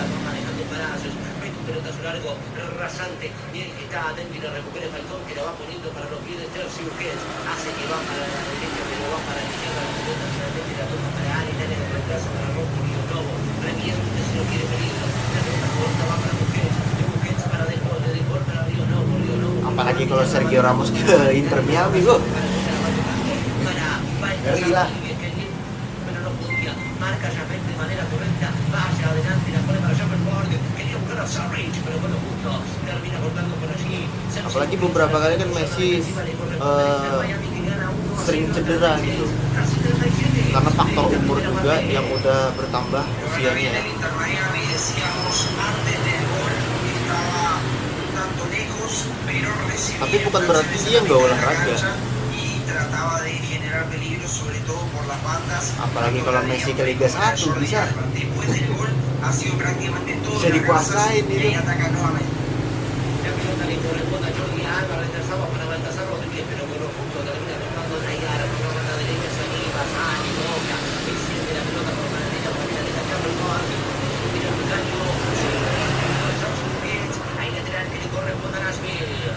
Pelotazo largo, rasante, bien que está atento y lo recupera Falcón, que lo va poniendo para los pies de Chelsea Busquets, hace que va para la derecha, pero va para la izquierda, la pelota finalmente la toma para Ari, Italia que reemplaza para Rocco Río Lobo, reviente si lo quiere peligro, la pelota corta va para Busquets, de Busquets para De Paul para Río Lobo, Apalagi kalau Sergio Ramos ke Inter Miami, bro. Ngeri lah. Pero no podía, marca Jaffet de manera correcta, vaya adelante, la pone para Schaffelburg, quería buscar a Sarric, pero con lo justo, termina cortando por allí. Apalagi beberapa kali kan Messi sering cedera gitu, karena faktor umur juga yang udah bertambah usianya ya. Inter Miami decíamos antes del gol estaba un tanto lejos, pero recibiendo Tapi bukan berarti dia nggak olahraga. y trataba de generar peligro, sobre todo por las bandas. Apalagi kalau Messi ke Liga 1 bisa. Después del gol ha sido prácticamente todo Bisa dikuasain y itu. ataca nuevamente. La pelota le corresponde a Jordi Alba, retrasado para Baltasar Rodríguez, pero con los puntos termina tocando Naigara por la banda derecha, se anima, sale, toca, extiende la pelota por la derecha, para que la descachando el Noah, mira el caño, ahí lateral que le corresponde a Nashville.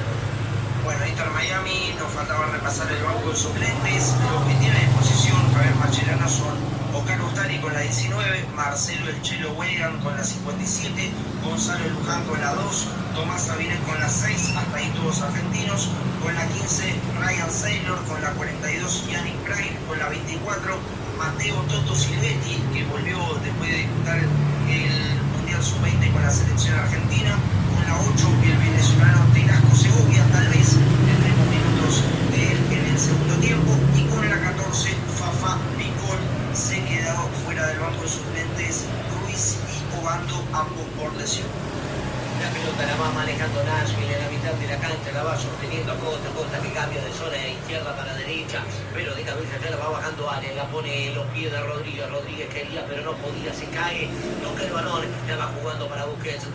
Bueno, Inter Miami, nos faltaba repasar el banco de suplentes. Los que tienen a disposición Javier Mascherano son Oscar Ustari con la 19, Marcelo El Chelo Weigand con la 57, Gonzalo Luján con la 2, Tomás Sabines con la 6, hasta ahí todos argentinos, con la 15, Ryan Saylor con la 42, Yannick Bryan con la 24, Mateo Toto Silvetti, que volvió después de disputar el Mundial Sub-20 con la selección argentina, con la 8, el venezolano Telasco Segovia, tal vez tendremos minutos de él en el segundo tiempo, y con la 14, Fafa Nicol, se quedó fuera del banco de suplentes Ruiz y Obando, ambos por lesión. La pelota la va manejando Nashville en la mitad de la cancha, la va sosteniendo a Costa que cambia de zona de izquierda para derecha, pero de cabeza ya la va bajando Ale, la pone en los pies de Rodríguez quería pero no podía, se cae, toca el balón, la va jugando para Busquets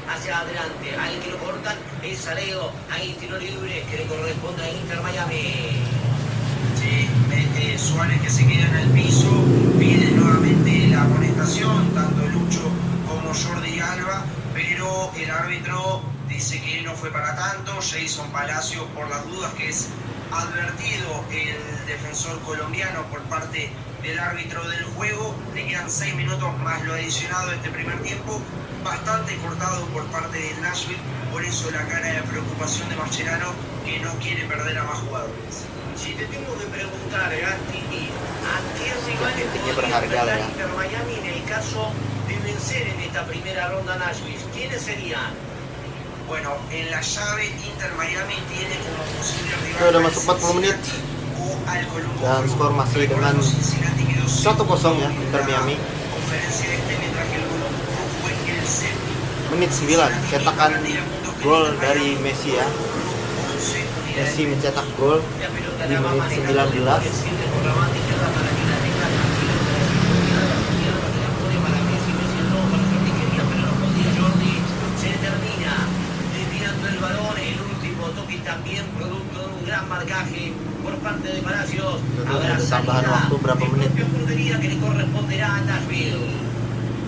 hacia adelante, al que lo cortan es Saleo, ahí tiro libre que le corresponde a Inter Miami. Sí, Suárez que se queda en el piso, pide nuevamente la amonestación, tanto Lucho como Jordi Alba, pero el árbitro dice que no fue para tanto. Jason Palacio, por las dudas, que es advertido el defensor colombiano por parte del árbitro del juego. Le quedan 6 minutos más lo adicionado de este primer tiempo, bastante cortado por parte del Nashville, por eso la cara de preocupación de Mascherano, que no quiere perder a más jugadores. Si te tengo que preguntar, Gasti, ¿a qué rivales Intinya podría berharga lah enfrentar ya. Inter Miami en el caso de vencer en esta primera ronda Nashville? ¿Quiénes serían? Bueno, en la llave Inter Miami tiene como posible Udah rival masuk 40 menit. o al Colombo. Dan skor masih dengan Cincinnati quedó 1-0 ya, Inter Miami. Conferencia mientras que el Colombo fue el séptimo. Menit 9 cetakan gol dari Messi ya. Messi mencetak gol La pelota di la va menit manejando 19. extiende por la banda izquierda para que la tenga izquierda, que la pone para Messi no, para Jordi quería, pero no podía Jordi. Se termina desviando el balón, el último toque también producto de un gran marcaje por parte de Palacios. Habrá Tambahan salida waktu berapa de menit? propia portería que le corresponderá a Nashville.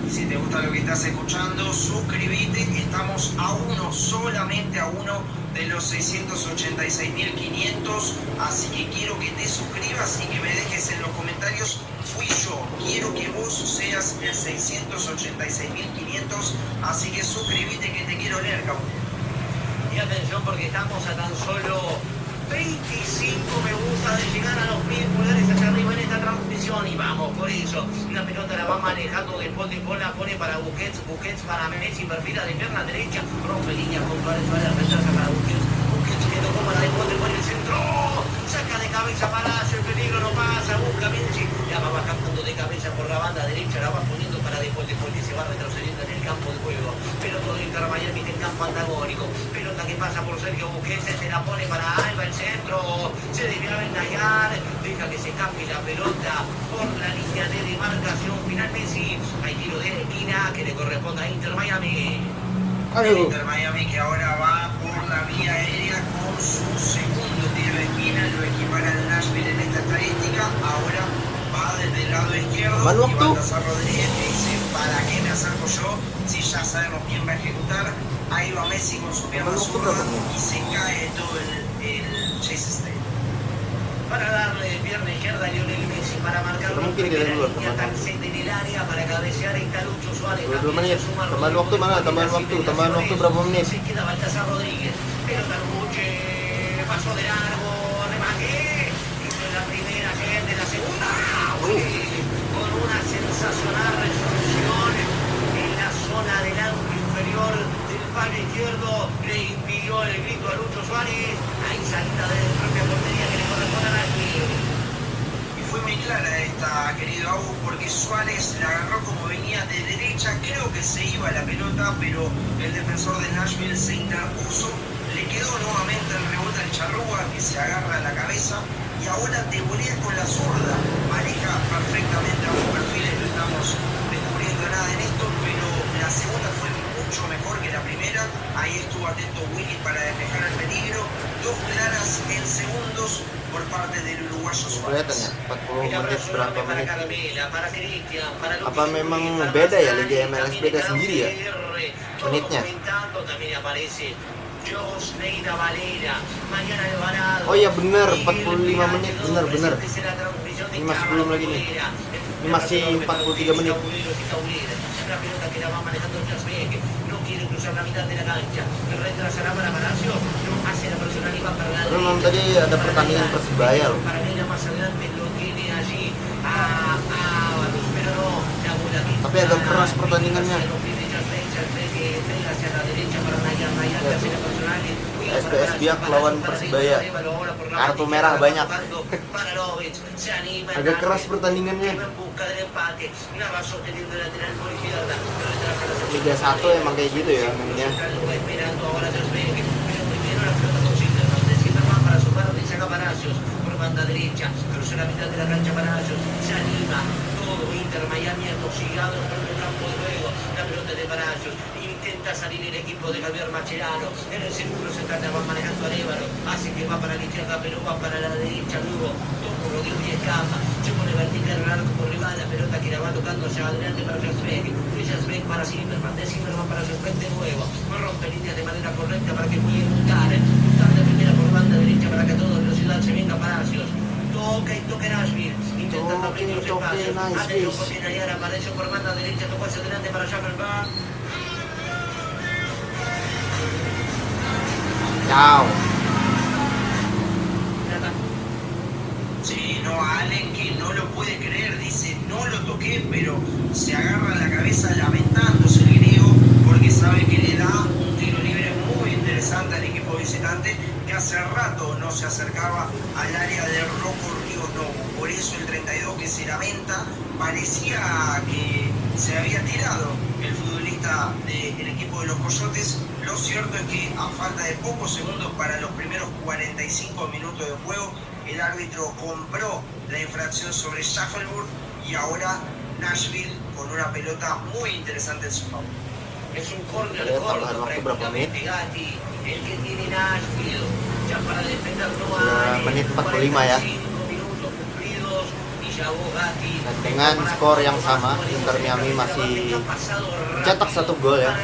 Si te gusta lo que estás escuchando, suscríbete. Estamos a uno, solamente a uno de los 686.500. Así que quiero que te suscribas y que me dejes en los comentarios. Fui yo. Quiero que vos seas el 686.500. Así que suscríbete que te quiero leer, cabrón. Y atención porque estamos a tan solo 25 me gusta de llegar a los 1000 pulgares hacia arriba en esta transmisión y vamos por eso. La pelota la va manejando después de la pone para Busquets para Messi, perfila de pierna derecha, rompe línea con Suárez, retrasa para Busquets que tocó para después de el centro, saca de cabeza Palacio, el peligro no pasa, busca Messi, la va bajando de cabeza por la banda derecha, la va poniendo para después que se va retrocediendo en el campo de juego. Pelota de Inter Miami en el campo antagónico, pelota que pasa por Sergio Busquets, se la pone para Alba, el centro, se desvía a Nayar, deja que se escape la pelota por la línea de demarcación final Messi, hay tiro de esquina que le corresponde a Inter Miami. Inter Miami que ahora va por la vía aérea con su segundo tiro de esquina, lo equipara el Nashville en esta estadística, ahora va desde el lado izquierdo y Baltasar Rodríguez que dice, ¿para qué me acerco yo si ya sabemos quién va a ejecutar? Ahí va Messi con su pierna zurda y se cae todo el Chase State. Para darle de pierna izquierda a Lionel Messi para marcar Pero la mungkin primera dia dulu, línea, teman-teman. Tancet en el área para cabecear está Lucho Suárez. 22 menit. Tambahan waktu mana? Tambahan waktu berapa menit? Se queda Baltasar Rodríguez. Pelota Luche, pasó de largo, remate. Hizo la primera, gente, la segunda. Con una sensacional resolución en la zona del arco inferior del palo izquierdo. Le impidió el grito a Lucho Suárez. Ahí salida de la propia portería que le corresponde a Nashville. Y fue muy clara esta, querido Agus, porque Suárez la agarró como venía de derecha, creo que se iba la pelota, pero el defensor de Nashville se interpuso, le quedó nuevamente el rebote al Charrúa, que se agarra a la cabeza, y ahora te volea con la zurda. Maneja perfectamente ambos perfiles, no estamos descubriendo nada en esto, pero la segunda fue mucho mejor que la primera. Ahí estuvo atento Willy para despejar el peligro. Dos claras en segundos por parte del uruguayo Kelihatan ya, Suárez. 40 El menit abrazo berapa enorme para menit. Carmela, para Cristian, para Apa Luis memang Enrique, para beda ya Mazzani, Liga MLS también beda está sendiri ya Gutiérrez, todo menitnya? comentando, también aparece Jos Neida Valera, Mariana Alvarado. Oh iya bener, Miguel 45 menit, Gallardo, bener. presentes en la transmisión de Ini masih Carlos belum lagi nih. Cabrera. Ini masih 43 menit. La pelota que la va manejando Jasbeck, no quiere cruzar la mitad de la cancha, retrasará para Palacio, no hace la personal y va para la Tapi memang tadi ada pertandingan Persibaya loh. Parallela más adelante lo tiene allí a Ábalos, pero no, la bola que Tapi agak keras pertandingannya. SPS Biak lawan Persibaya. Kartu merah banyak. Agak keras pertandingannya. Liga 1 emang kayak gitu ya mainnya. Por banda derecha, cruza la mitad de la cancha Palacios, se anima, todo Inter Miami atosigado en el campo de juego, la pelota de Palacios, intenta salir el equipo de Javier Mascherano, en el círculo central la va manejando Arévalo, hace que va para la izquierda pero va para la derecha Lugo, todo Rodrigo y escapa, se pone vertical el arco por rival, la pelota que la va tocando hacia adelante para Jasbeck para Zimmerman, de Zimmerman para Jasbeck de nuevo, no rompe líneas de manera correcta para que pueda Mutar de primera por banda derecha para que toda velocidad se venga Palacios, toca y toca Nashville, intentando abrir los espacios, atención porque Nayara apareció por banda derecha, tocó hacia adelante para Schaffelberg. Ciao. Sí, no, Allen que no lo puede creer, dice no lo toqué, pero se agarra la cabeza lamentándose el griego porque sabe que le da un tiro libre muy interesante al equipo visitante que hace rato no se acercaba al área de Rocco Río Novo. Por eso el 32 que se lamenta, parecía que se había tirado el futbolista del equipo de los Coyotes. Lo cierto es que a falta de pocos segundos para los primeros 45 minutos de juego, el árbitro compró la infracción sobre Schaffelburg y ahora Nashville con una pelota muy interesante en su favor. Es un córner Ada corto tambahan waktu berapa menit? prácticamente Gatti, el que tiene Nashville, ya para defender no Menit 45 ya. 5 minutos cumplidos y ya Gatti. Dan dengan skor yang sama, Inter Miami masih cetak 1 gol ya.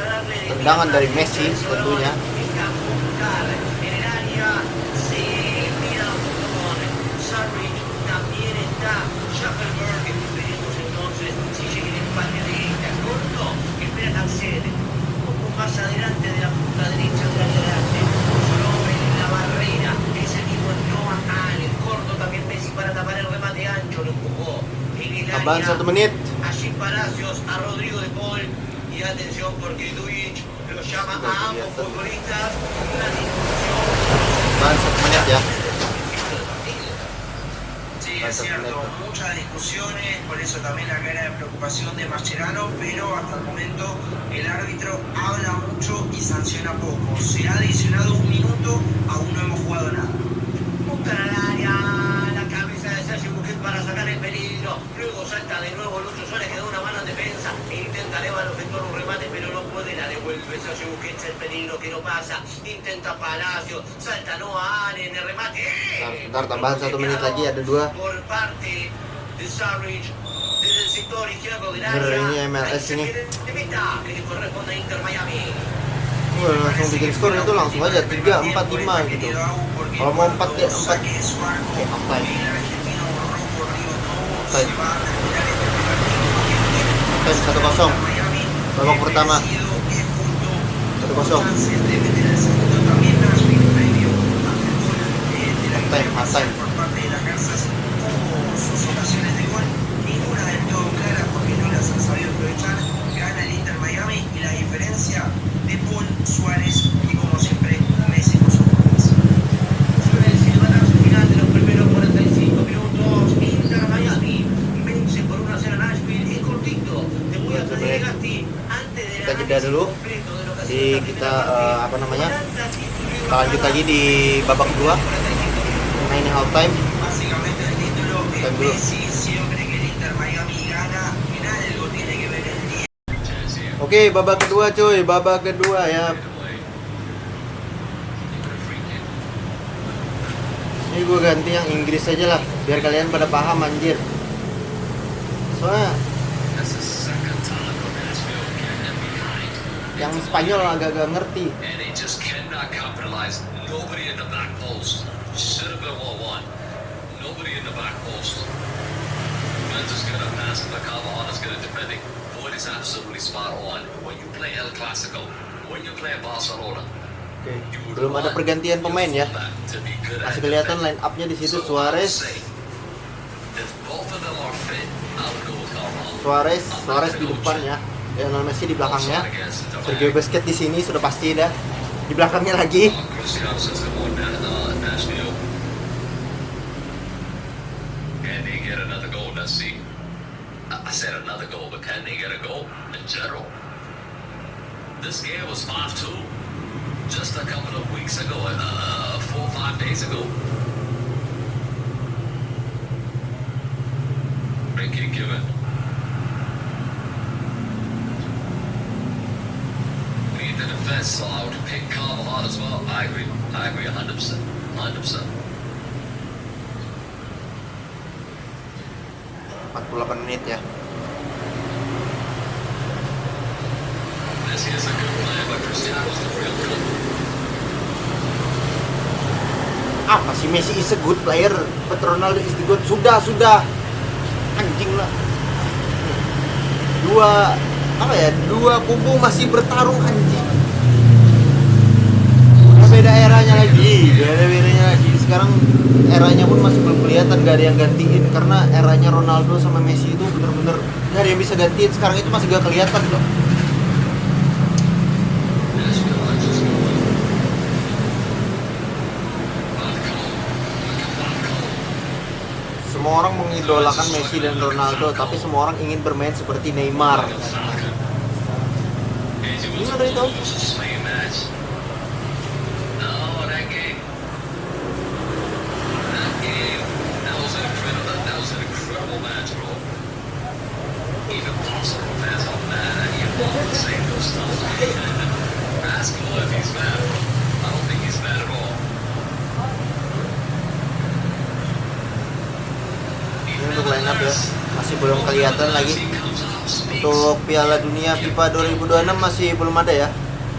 Tendangan dari Messi tentunya. En el área se mira con Sarrich, también está Schaffelberg. Veremos entonces si llega el empate de esta corto. Espera Cancel, un poco más adelante de la punta derecha del área grande. Sobre la barrera, ese mismo Noah Allen. Corto también Messi para tapar el remate ancho, lo empujó. En el Tambahan área, 1 menit. allí Palacios a Rodrigo de Paul. Y atención porque Duic lo llama a ambos futbolistas. Una discusión. Tambahan 1 menit ya. Sí, es cierto, muchas discusiones, por eso también la cara de preocupación de Mascherano, pero hasta el momento el árbitro habla mucho y sanciona poco. Se ha adicionado 1 minuto, aún no hemos jugado nada. Buscan al área, la cabeza de Sergio Busquets para sacar el peligro. Luego salta de nuevo Lucho Suárez, que da una mano en defensa. Intenta Lévalo efectuar un remate, pero no puede. La devuelve Sergio Busquets, el peligro que no pasa. Intenta Palacio, salta Noah Allen, el remate. Bentar, tambahan 1 menit lagi, ada 2. Por parte de Sarrich, desde el sector izquierdo del área. Bener ini MLS ini. De meta, que le corresponde a Inter Miami. Langsung bikin skor itu langsung aja 3, 4, 5 gitu. Kalau mau 4 ya 4. Apa ya? Time 1-0. Babak pertama 1-0. Half time. Por parte de las Garzas hubo sus ocasiones de gol, ninguna del todo clara porque no las han sabido aprovechar. Gana el Inter Miami y la diferencia de Paul, Suárez y como siempre Messi con sus goles. Suele el silbatazo final de los primeros 45 minutos. Inter Miami vence por 1-0 a Nashville. Es cortito. Te voy a pedir Gatti antes de Kita jeda dulu. Jadi kita apa namanya? Kita lanjut lagi di babak kedua. Nah ini half time. Time dulu. Messi siempre que el Inter Miami gana, en algo tiene que ver el día. Oke, babak kedua cuy, babak kedua ya. Ini gue ganti yang Inggris aja lah, biar kalian pada paham anjir. Soalnya yang Spanyol agak-agak ngerti. And they just cannot capitalize. Nobody in the back post. Should have been 1-1. Nobody in the back post. Men's is going to pass, but Carvajal is going to defend it. Void is absolutely spot on. When you play El Clasico, when you play Barcelona, Oke, belum ada pergantian pemain ya. Masih kelihatan line up-nya di situ. Suarez di depan ya. Lionel Messi di belakangnya. Sergio Busquets di sini sudah pasti dah. Di belakangnya lagi. Can they get another goal? Let's see. I said another goal, but can they get a goal in general? This game was 5-2 just a couple of weeks ago, 4 or 5 days ago. Ricky Given. We need the defense, so I would pick Carvajal as well. I agree 100%. 100%. 48 menit ya. Messi is a good player, but Cristiano's the real good. Apa sih Messi is a good player, but Ronaldo is the good. Sudah. Anjing lah. Dua kubu masih bertarung anjing. Beda eranya lagi. Sekarang eranya pun masih belum kelihatan, gak ada yang gantiin karena eranya Ronaldo sama Messi itu bener-bener gak ada yang bisa gantiin. Sekarang itu masih gak kelihatan loh. Semua orang mengidolakan Messi dan Ronaldo, tapi semua orang ingin bermain seperti Neymar. Ini udah itu. Ini untuk line up ya, masih belum kelihatan lagi. Untuk Piala Dunia FIFA 2026 masih belum ada ya,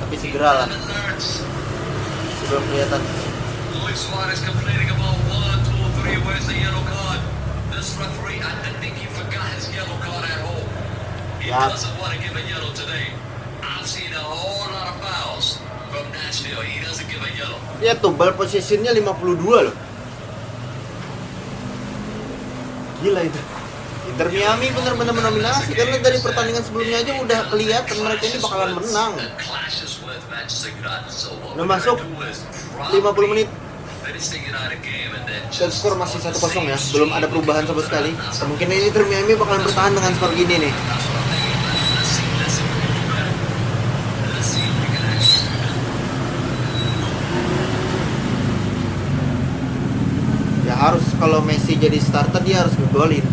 tapi segera lah. Masih belum kelihatan. Luis Suarez complaining about 1, 2, 3. Where's the yellow card? This referee, I think he forgot his yellow card at home. He doesn't want to give a yellow today. I've seen a whole lot of fouls from Nashville. He doesn't give a yellow. Ya tuh, ball possession-nya 52 loh. Gila itu. Inter Miami benar-benar mendominasi karena dari pertandingan sebelumnya aja udah kelihatan mereka ini bakalan menang. Udah masuk 50 menit. Dan skor masih 1-0 ya, belum ada perubahan sama sekali. Kemungkinan ini Inter Miami bakalan bertahan dengan skor gini nih. Ya harus, kalau Messi jadi starter dia harus ngegolin.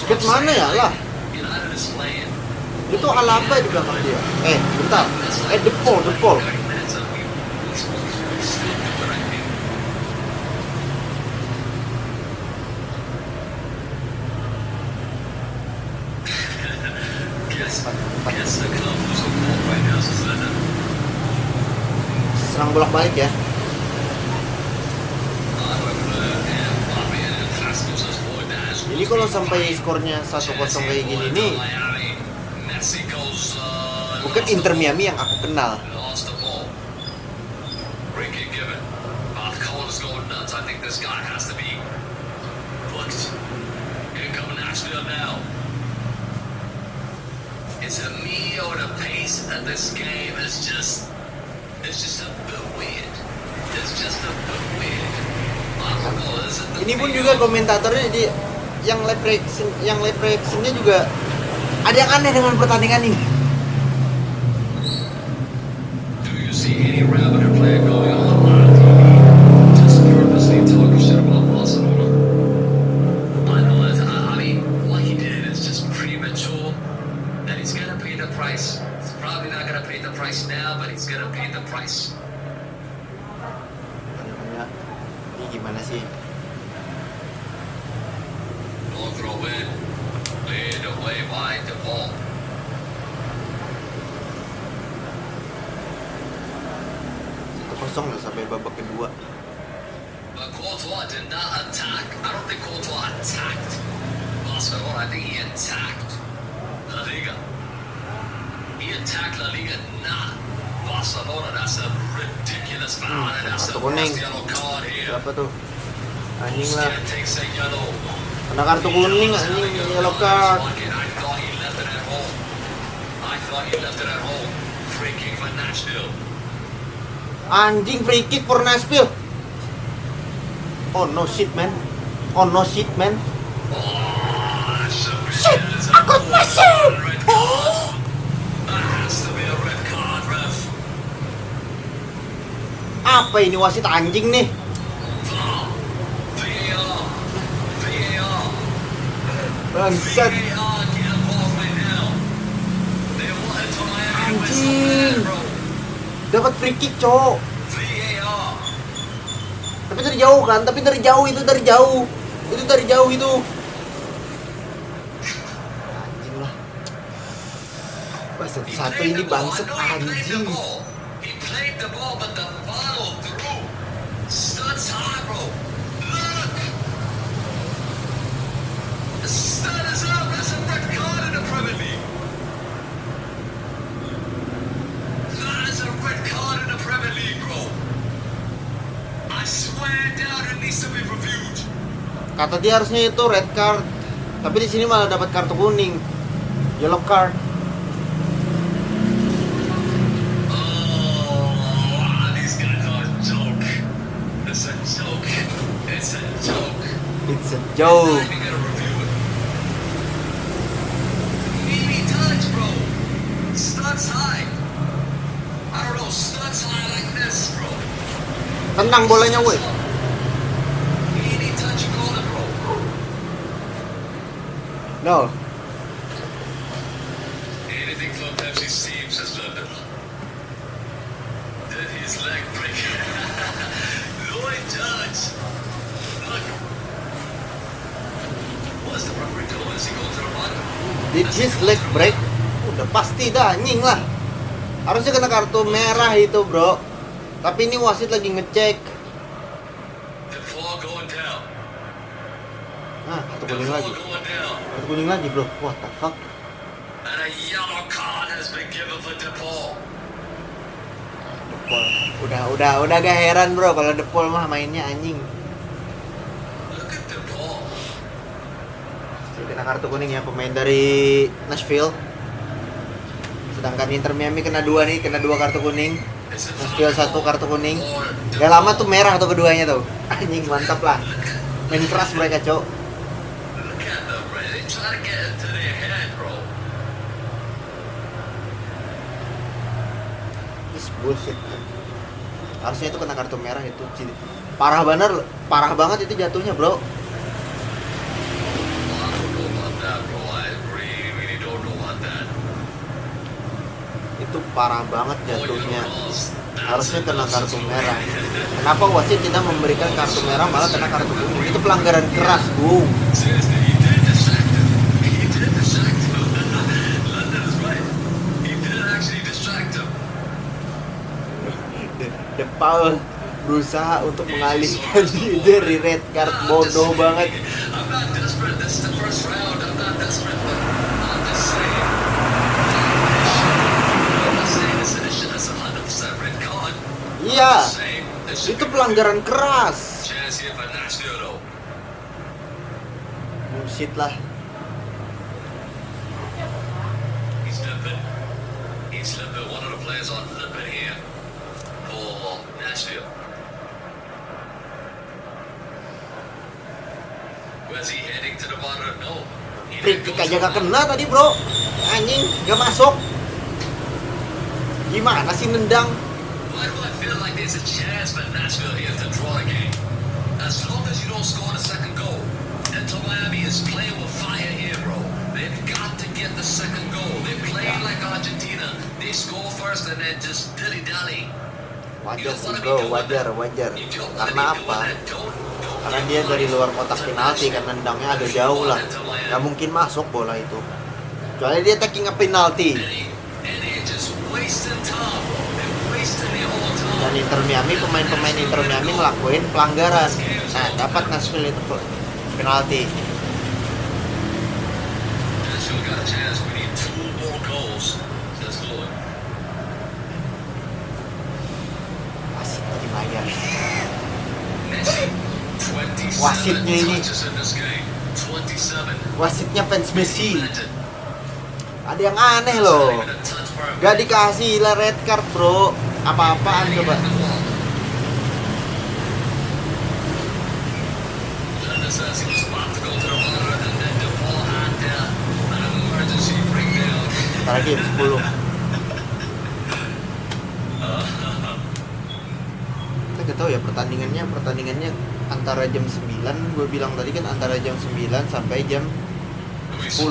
Busquets mana ya lah? Itu Alaba di belakang dia. Bentar. De Paul. Serang bolak-balik ya. Ini kalau sampai skornya 1-0 kayak gini nih, bukan Inter Miami yang aku kenal. corner's going nuts. I think this guy has to be booked. Here coming Nashville now. It's a me or the pace of this game is just, it's just a bit weird. It's just a bit weird. I don't know, is it the Ini pun me juga or- komentatornya di yang live reactionnya juga ada yang aneh dengan pertandingan ini. Do you see any rabbit play going on TV? Just purposely talking shit about Barcelona. I know it. I mean, what he did is just premature, and he's gonna pay the price. He's probably not gonna pay the price now, but he's gonna pay the price. Ini gimana sih? Long throw in, laid away by the ball. 1-0 lah sampai babak kedua. But Courtois did not attack. I don't think Courtois attacked Barcelona. I think he attacked La Liga. He attacked La Liga, not Barcelona. That's a ridiculous foul. And that's the kartu kuning. first yellow card here. Berapa tuh? Anjing lah. Busquets takes a yellow. Kena kartu kuning anjing, yellow card. I thought he left it at home. I thought he left it at home. Free kick for Nashville. Anjing, free kick for Nashville. Oh no shit man. Oh no shit man. Shit, aku masuk. That has to be a red card, ref. Apa ini wasit anjing nih? VAR. Bangsat. VAR, get involved right now. They wanted to Miami with some Anjing. bad, bro. Dapat free kick, cowok. VAR. Tapi dari jauh kan? Tapi dari jauh itu dari jauh. Itu dari jauh itu. Anjing lah. Bangsat He satu played ini the ball. bangsat I know he played the anjing. ball. He played the ball, but the follow through. Studs high, bro. Look. The stud is up. That's a red card in the Premier League. That is a red card in the Premier League, bro. I swear down it needs to be reviewed. Kata dia harusnya itu red card. Tapi di sini malah dapat kartu kuning. Yellow card. Oh, these guys are a joke. It's a joke. It's a joke. It's a joke. Not even gonna review it. Meaty touch, bro. Studs high. I don't know, studs high like this, bro. Tendang bolanya woi. Meaty touch, you call it, bro. No. Anything from Pepsi's team, says London. Did his leg break? Lloyd Judge. Look. What's the referee doing? Is he going to the bottom? Did his leg break? Udah pasti dah, anjing lah. Harusnya kena kartu merah itu, bro. Tapi ini wasit lagi ngecek. The ball going down. Nah, kartu The kuning ball lagi. going down. Kartu kuning lagi, bro. What the fuck? And a yellow card has been given for DePaul. Depol. Udah gak heran, bro, kalau Depol mah mainnya anjing. Look at DePaul. Kena kartu kuning ya pemain dari Nashville. Sedangkan Inter Miami kena dua kartu kuning. Is it Nashville foul 1 kartu kuning. or Gak lama tuh merah tuh keduanya tuh. Anjing mantap lah. Main keras mereka, cok. Look at them, bro. They try to get into their head, bro. This bullshit. Man. Harusnya itu kena kartu merah itu. Parah banget itu jatuhnya, bro. I don't know about that, bro. I really don't know about that. Itu parah banget Oh, jatuhnya. you know, Harusnya kena kartu merah. Kenapa wasit tidak memberikan kartu merah malah kena kartu kuning? Itu pelanggaran keras, bro. Seriously, he did distract him. He did distract him. London is right. He did actually distract him. De Paul berusaha untuk mengalihkan diri dari red card. Bodoh banget. I'm not desperate. This is the first round. I'm not desperate, but I'm just saying. I'm not saying this edition is 100% red card. I'm Iya. just saying Itu pelanggaran keras. Chance here for Nashville though. Bullshit lah. He's limping. One of the players on limping here for Nashville. Where's he heading to the bottom? No. Free kick aja gak kena tadi bro. Anjing, gak masuk. Gimana sih nendang? Why do I feel like there's a chance for Nashville here to draw the game? As long as you don't score the second goal. Inter Miami is playing with fire here, bro. They've got to get the second goal. They're playing like Argentina. They score first and then just dilly-dally. Wajar sih bro, wajar. Karena apa? Karena dia dari luar kotak penalti kan, nendangnya agak jauh lah. Gak mungkin masuk bola itu. Kecuali dia taking a penalti. Dan Inter Miami, pemain-pemain Inter Miami ngelakuin pelanggaran. Nah, dapat Nashville itu penalti. Nashville got a chance. We need 2 more goals. Let's do it. Wasit dibayar. Messi, 27 Wasitnya ini. touches in this game. 27. Wasitnya fans Messi. Ada yang aneh loh. Gak dikasih lah red card bro. Apa-apaan coba. Ntar lagi 10. Kita gak tahu ya pertandingannya antara jam 9, gue bilang tadi kan antara jam 9 sampai jam 10.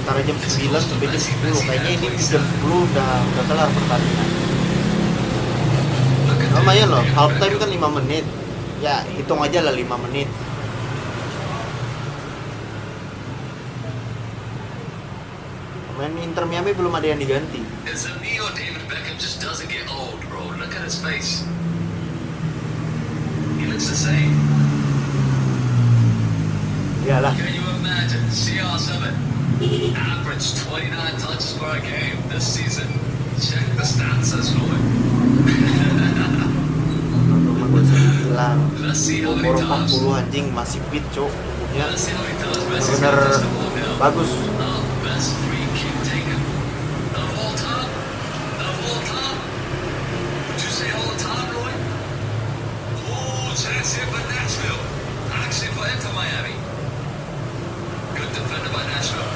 Antara jam 9 sampai jam 10. Kayaknya ini di jam 10 udah kelar pertandingan. Lumayan loh, half time kan 5 menit. Ya, hitung aja lah 5 menit. Pemain Inter Miami belum ada yang diganti. David Beckham just doesn't get old, bro. Look at his face. He looks the same. Iyalah. Can you imagine? CR7 average 29 touches per game this season. Check the stats as well. Nomor gue bilang Let's see how many umur times. 40 anjing masih fit cok. Ya, Let's see how many times Messi's bener got this ball now. bagus. Best free kick taken of all time. Of all time. Would you say all time, Roy? Oh, chance here for Nashville. Actually for Inter Miami. Good defender by Nashville.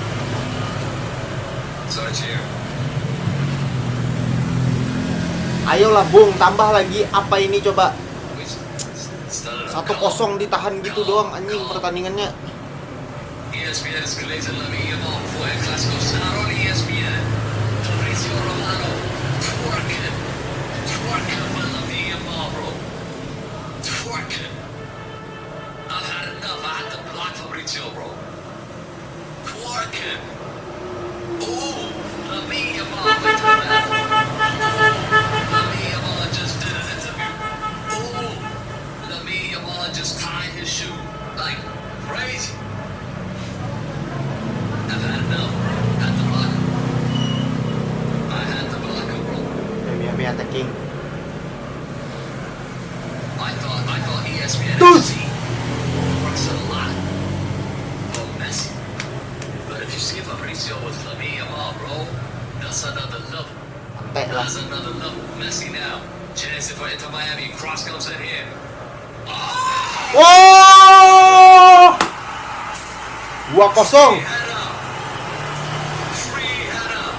Search here. Ayolah Bung, tambah lagi. Apa ini coba? 1-0 1-0 ditahan gitu doang anjing pertandingannya. ESPN is created Lamine Yamal for El Clasico. Not only ESPN, Fabrizio Romano, twerking with Lamine Yamal, bro. Twerking. I've had enough. I had to block Fabrizio, bro. Twerking. Ooh, Lamine Yamal went to the left. Lamine Yamal just did an interview. Ooh, Lamine Yamal just tied his shoe like crazy. I've had enough. Had to block him. I had to block him, bro. Miami attacking. I thought ESPN Dude. FC works a lot for Messi. But if you see Fabrizio with Lamine Yamal, bro, that's another level. Santai lah. That's another level. Messi now. Chance for Inter Miami. Cross comes in here. Oh! Wow! 2-0. Free header.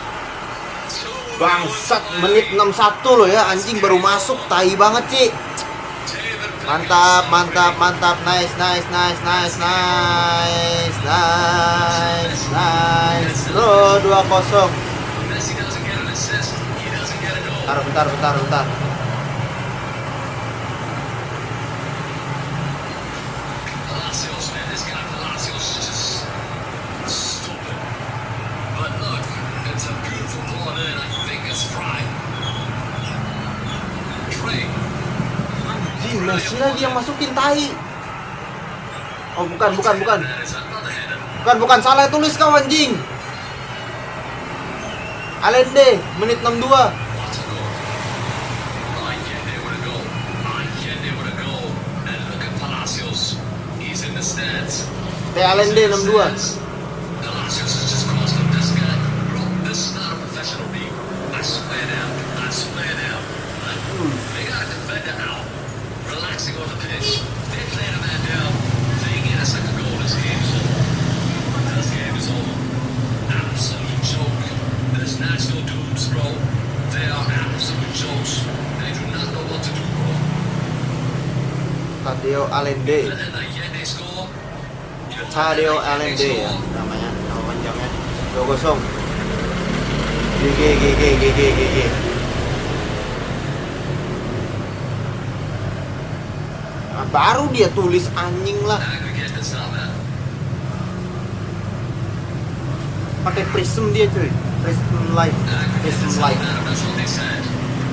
Bangsat, menit 61 loh ya, anjing baru masuk, tai banget sih. Mantap. Nice. Bro, 2-0. Messi doesn't get an assist. He doesn't get a goal. Bentar. Palacios, man, this guy Palacios is just stupid. But look, it's a beautiful ball in. I think it's fried. Trey. Anjing, Messi lagi yang masukin tai. Oh, bukan. That is another header. Bukan, salah tulis kau anjing. Allende, menit 62. Allende with a goal. Allende with a goal. And look at Palacios. He's in the stands. Allende 62. Palacios has just crossed up this guy. Bro, this is not a professional league. I swear down. I swear down. They got a defender out, relaxing on the pitch. They played a man down. They get a second goal. This game's over. This game is over. Absolute joke. There's national dudes, bro. They are absolute jokes. They do not know what to do, bro. Tadeo Allende. And then Allende score. Tadeo Allende ya namanya, nama panjangnya. 2-0. GG. Nah, baru dia tulis anjing lah. Aggregate does not matter. Pakai prism dia cuy. Prism light. Aggregate Prism does not light. matter. That's what they said.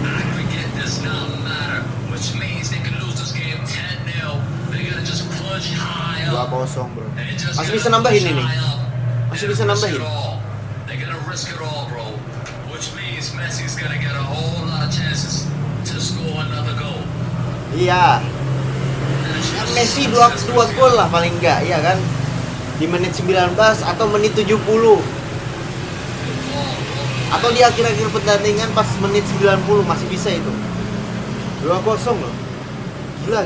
Aggregate does not matter, which means they can lose this game 10-0. They're gonna just push high up. 2-0 bro. And it just Masih gonna bisa nambahin push ini. high up. Masih And bisa risk nambahin. it all. They're gonna risk it all, bro. Which means Messi's gonna get a whole lot of chances to score another goal. Iya. Messi 2 gol lah paling enggak, iya kan? Di menit 19 atau menit 70. Atau di akhir-akhir pertandingan pas menit 90 masih bisa itu. 2-0 loh. Gila.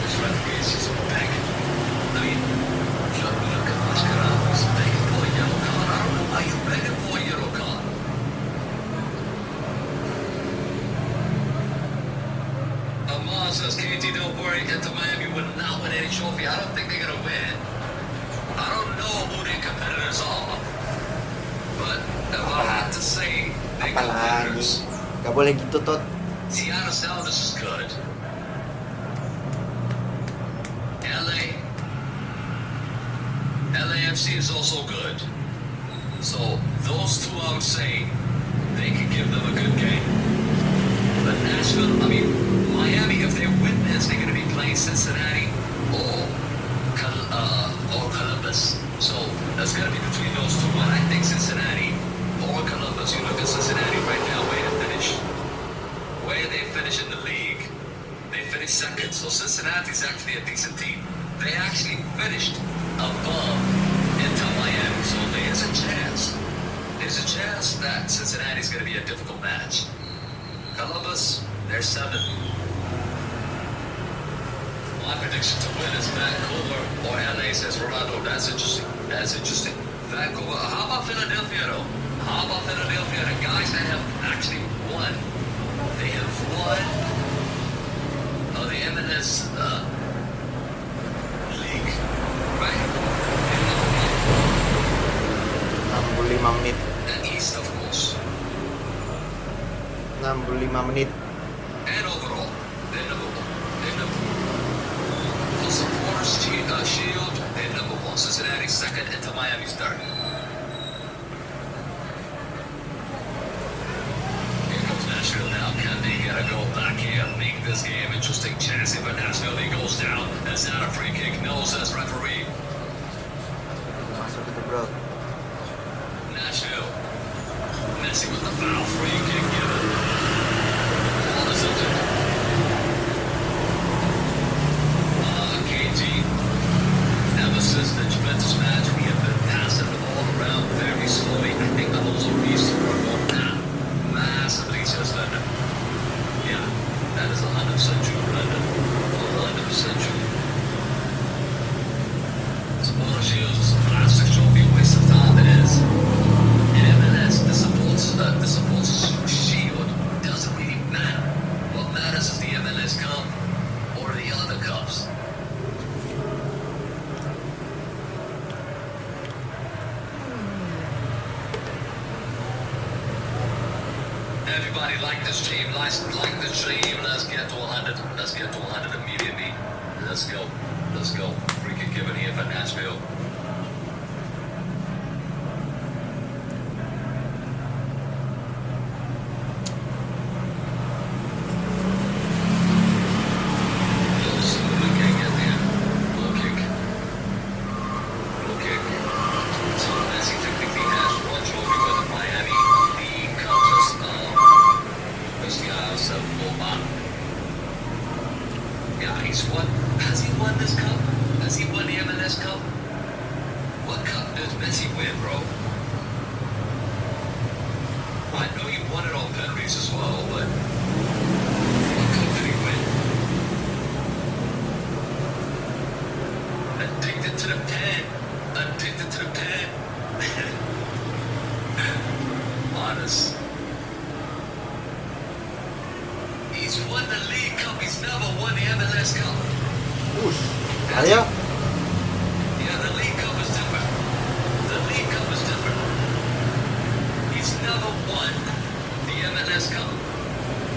This referee is just begging. I mean, look at Mascherano. He's begging for a yellow card. I don't know why you're begging for a yellow card. Amar says, KT, don't worry, Inter Miami will not win any trophy. I don't think they're going to win. I don't know who their competitors are. But if I had to say, their Apalagi. competitors, Gak boleh gitu tot. Seattle Sounders is good. LAFC is also good. So those two, I would say, they could give them a good game. But Nashville, I mean, Miami, if they win this, they're going to be playing Cincinnati or Columbus. So that's going to be between those two. And I think Cincinnati or Columbus. You look at Cincinnati right now, where they finish in the league. They finished second. So Cincinnati's actually a decent team. They actually finished above Inter Miami. So there's a chance. There's a chance that Cincinnati's going to be a difficult match. Columbus, they're 7. My prediction to win is Vancouver or LA, says Ronaldo. That's interesting. Vancouver. How about Philadelphia, though? How about Philadelphia? The guys that have actually won. They have won the MLS League. Right? 65 menit. And East, of course. 65 menit. And overall, they're number 1. They're number 1. For supporters shield, they're number 1. Cincinnati second, Inter Miami's third. Here comes Nashville now. Can they get a goal back here? Make this game interesting. Chance if Nashville, he goes down. That's not a free kick. No, says referee. Masuk itu bro. Nashville. Messi with the foul, free kick given. Ball is up there. KG. Ever since the Juventus match, we have been passing the ball around very slowly. I think the holes are reached for now. Massively just London. Yeah, that is 100% true, London. 100% true. Supporter Shields is a plastic trophy, a waste of time it is. In MLS, the supporters shield doesn't really matter. What matters is the MLS Cup or the other cups. Everybody like this team, like the dream. Let's get to 100. Let's get to 100 immediately. Let's go. Let's go. Free kick given here for Nashville. Low kick. So Messi took win, bro. I know you won it on penalties as well, but what cup did he win? Addicted to the pen. Addicted to the pen. Honest. He's won the League Cup. He's never won the MLS Cup. Ayo. Yeah, the League Cup is different. The League Cup is different. He's never won the MLS Cup.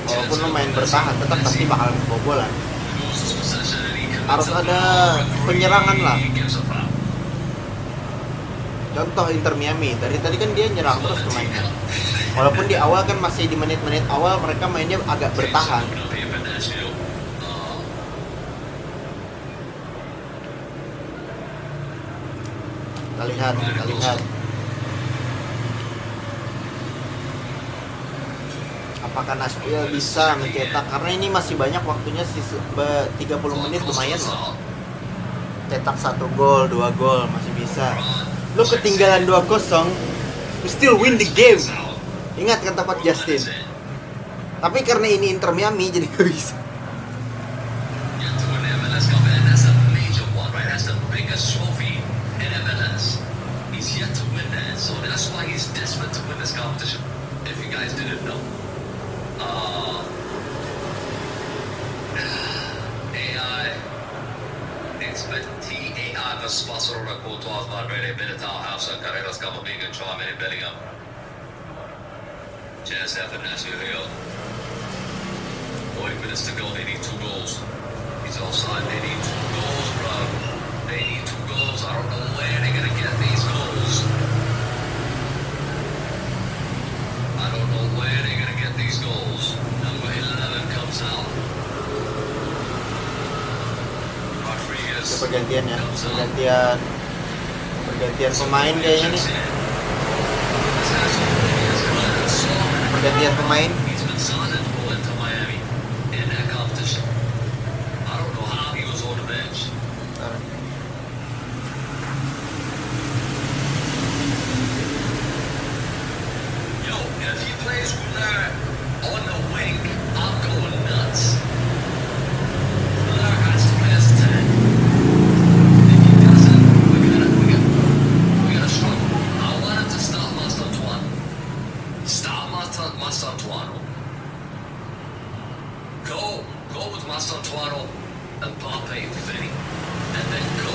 Walaupun lo main bertahan, tetap pasti bakalan kebobolan. Harus ada penyerangan lah. Contoh Inter Miami, dari tadi kan dia nyerang terus mainnya. Walaupun di awal kan masih di menit-menit awal mereka mainnya agak bertahan. Kita lihat. Apakah Nashville bisa mencetak, karena ini masih banyak waktunya, 30 menit lumayan loh. Cetak 1 gol, 2 gol masih bisa. Lu ketinggalan 2-0, you still win the game. Ingat kata Pak Justin. Tapi karena ini Inter Miami jadi gak bisa. Barcelona Courtois, Valverde, Militao, Hausa, Carreras, Camavinga, Tchouaméni, Bellingham. Chance there for Nashville here. 40 minutes to go. They need 2 goals. He's offside. They need 2 goals, bro. They need 2 goals. I don't know where they're gonna get these goals. I don't know where they're gonna get these goals. Number 11 comes out. Rodriguez. Itu pergantian ya, pergantian pemain kayaknya nih. Pergantian pemain.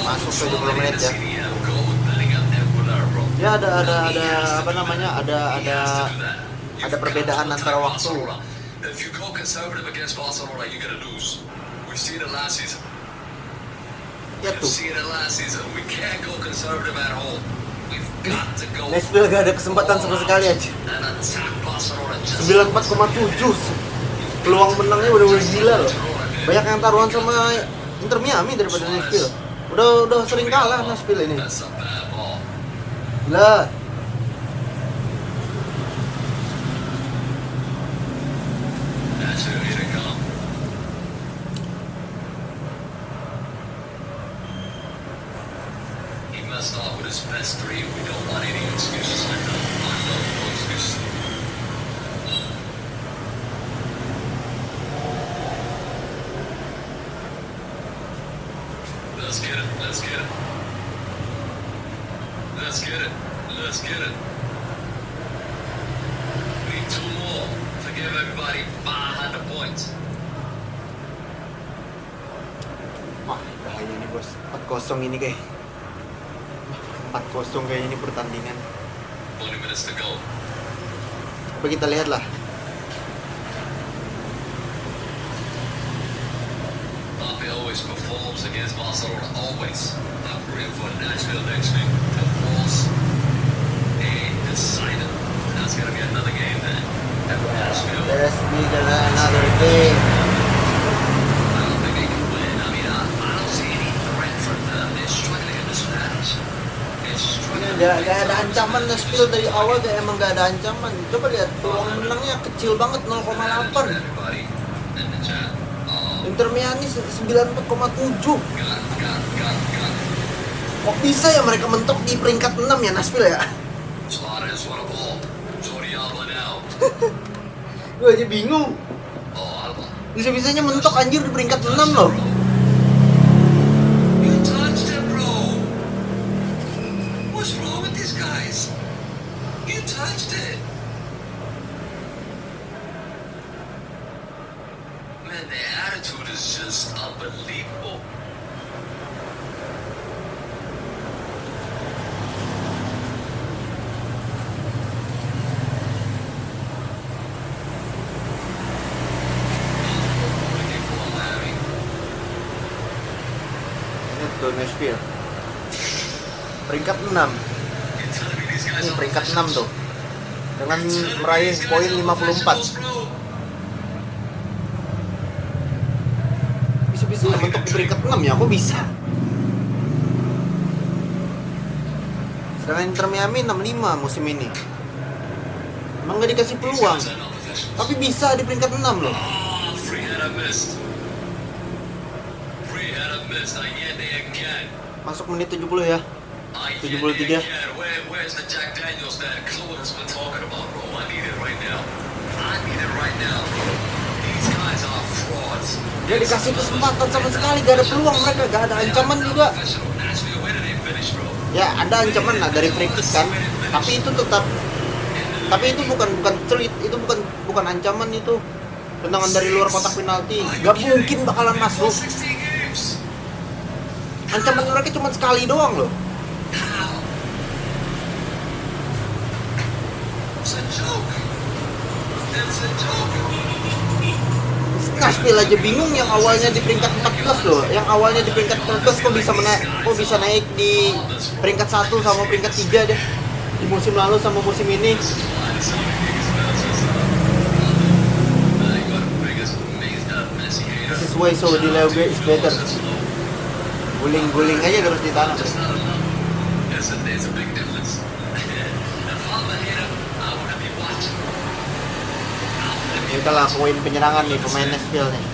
Masuk 70 menit ya. Ya ada apa namanya? Ada perbedaan antara waktu. Ya tuh. Nashville gak ada kesempatan sama sekali aja. 94,7. Peluang menangnya udah gila loh. Banyak yang taruhan sama Inter Miami daripada Nashville. Udah sering kalah Nashville ini. Lah. He messed up with his best 3. We don't want any excuses like that. I know no excuses. Let's get it. We need 2 more to give everybody 500 points. Wah, bahaya nih bos. 4-0 ini kayak 4-0 kayak ini pertandingan. 20 minutes to go. Coba kita lihat lah. Mbappe always performs against Barcelona, always. I'm rooting for Nashville next week to force a decider. That's going to be another game then. Nashville. There's another game. I don't think they can win. I mean, I don't see any threat for them. They're struggling in this match. Gak ada ancaman Nashville dari awal, emang gak ada ancaman. Coba lihat, peluang menangnya kecil banget, 0,8. Inter Miami 94,7. Kok bisa ya mereka mentok di peringkat 6 ya Nashville ya? Suarez won a ball. Jordi Alba now. Gue aja bingung. Oh, Alba. Bisa-bisanya mentok anjir di peringkat 6 loh. You touched it, bro. What's wrong with these guys? You touched it. Man, their attitude is just unbelievable. Looking for Miami. Ini tuh Nashville. Peringkat 6. You're telling me these guys Ini are peringkat 6 professionals? tuh. Dengan You're telling me meraih these guys poin are 54. professionals, bro? Bisa-bisa mentok di peringkat 6 ya, kok bisa? Sedangkan Inter Miami 65 musim ini. Emang gak dikasih These peluang, guys are not professionals. tapi bisa di peringkat 6 loh. Ah, free header missed. Free header missed. Allende again. Masuk menit 70 ya. Allende 73. again. Where's the Jack Daniels that Claude has been talking about, bro? I need it right now. I need it right now, bro. These guys are frauds. Gak dikasih kesempatan sama sekali, gak ada peluang mereka, gak ada ancaman juga. Professional. Nashville, where did they finish, bro? Ya ada ancaman lah dari free kick kan, tapi itu tetap, tapi itu bukan treat, itu bukan ancaman, itu tendangan dari luar kotak penalti, gak mungkin bakalan masuk. 16 games. Ancaman mereka cuma sekali doang loh. How? It's a joke. It's a joke. Nashville aja bingung yang awalnya di peringkat 14 loh, yang awalnya di peringkat 14 kok bisa naik di peringkat 1 sama peringkat 3 deh di musim lalu sama musim ini. This is why Saudi League is better. Guling-guling aja terus di tanah. It's a big difference. If I'm a hitter, I want to be watching. Kita lakuin penyerangan nih pemain Nashville nih.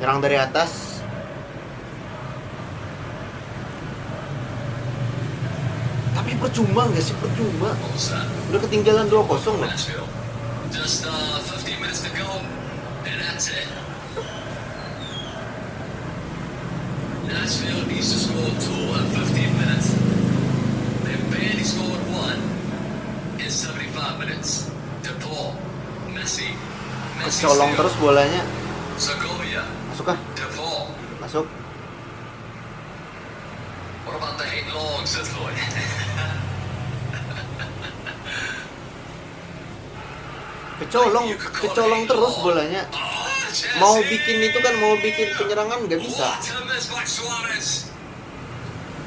Nyerang dari atas. Tapi percuma nggak sih? Percuma. What was that? Udah ketinggalan 2-0 loh. Nashville. Just 15 minutes to go, and that's it. Nashville needs to score 2 in 15 minutes. They barely scored 1 in 75 minutes. DePaul, Messi, Kecolong terus bolanya. Segovia, Masuk kah? DePaul. Masuk. What about the 8 long, says Lloyd? Kecolong terus bolanya. Mau bikin itu kan, mau bikin penyerangan nggak bisa.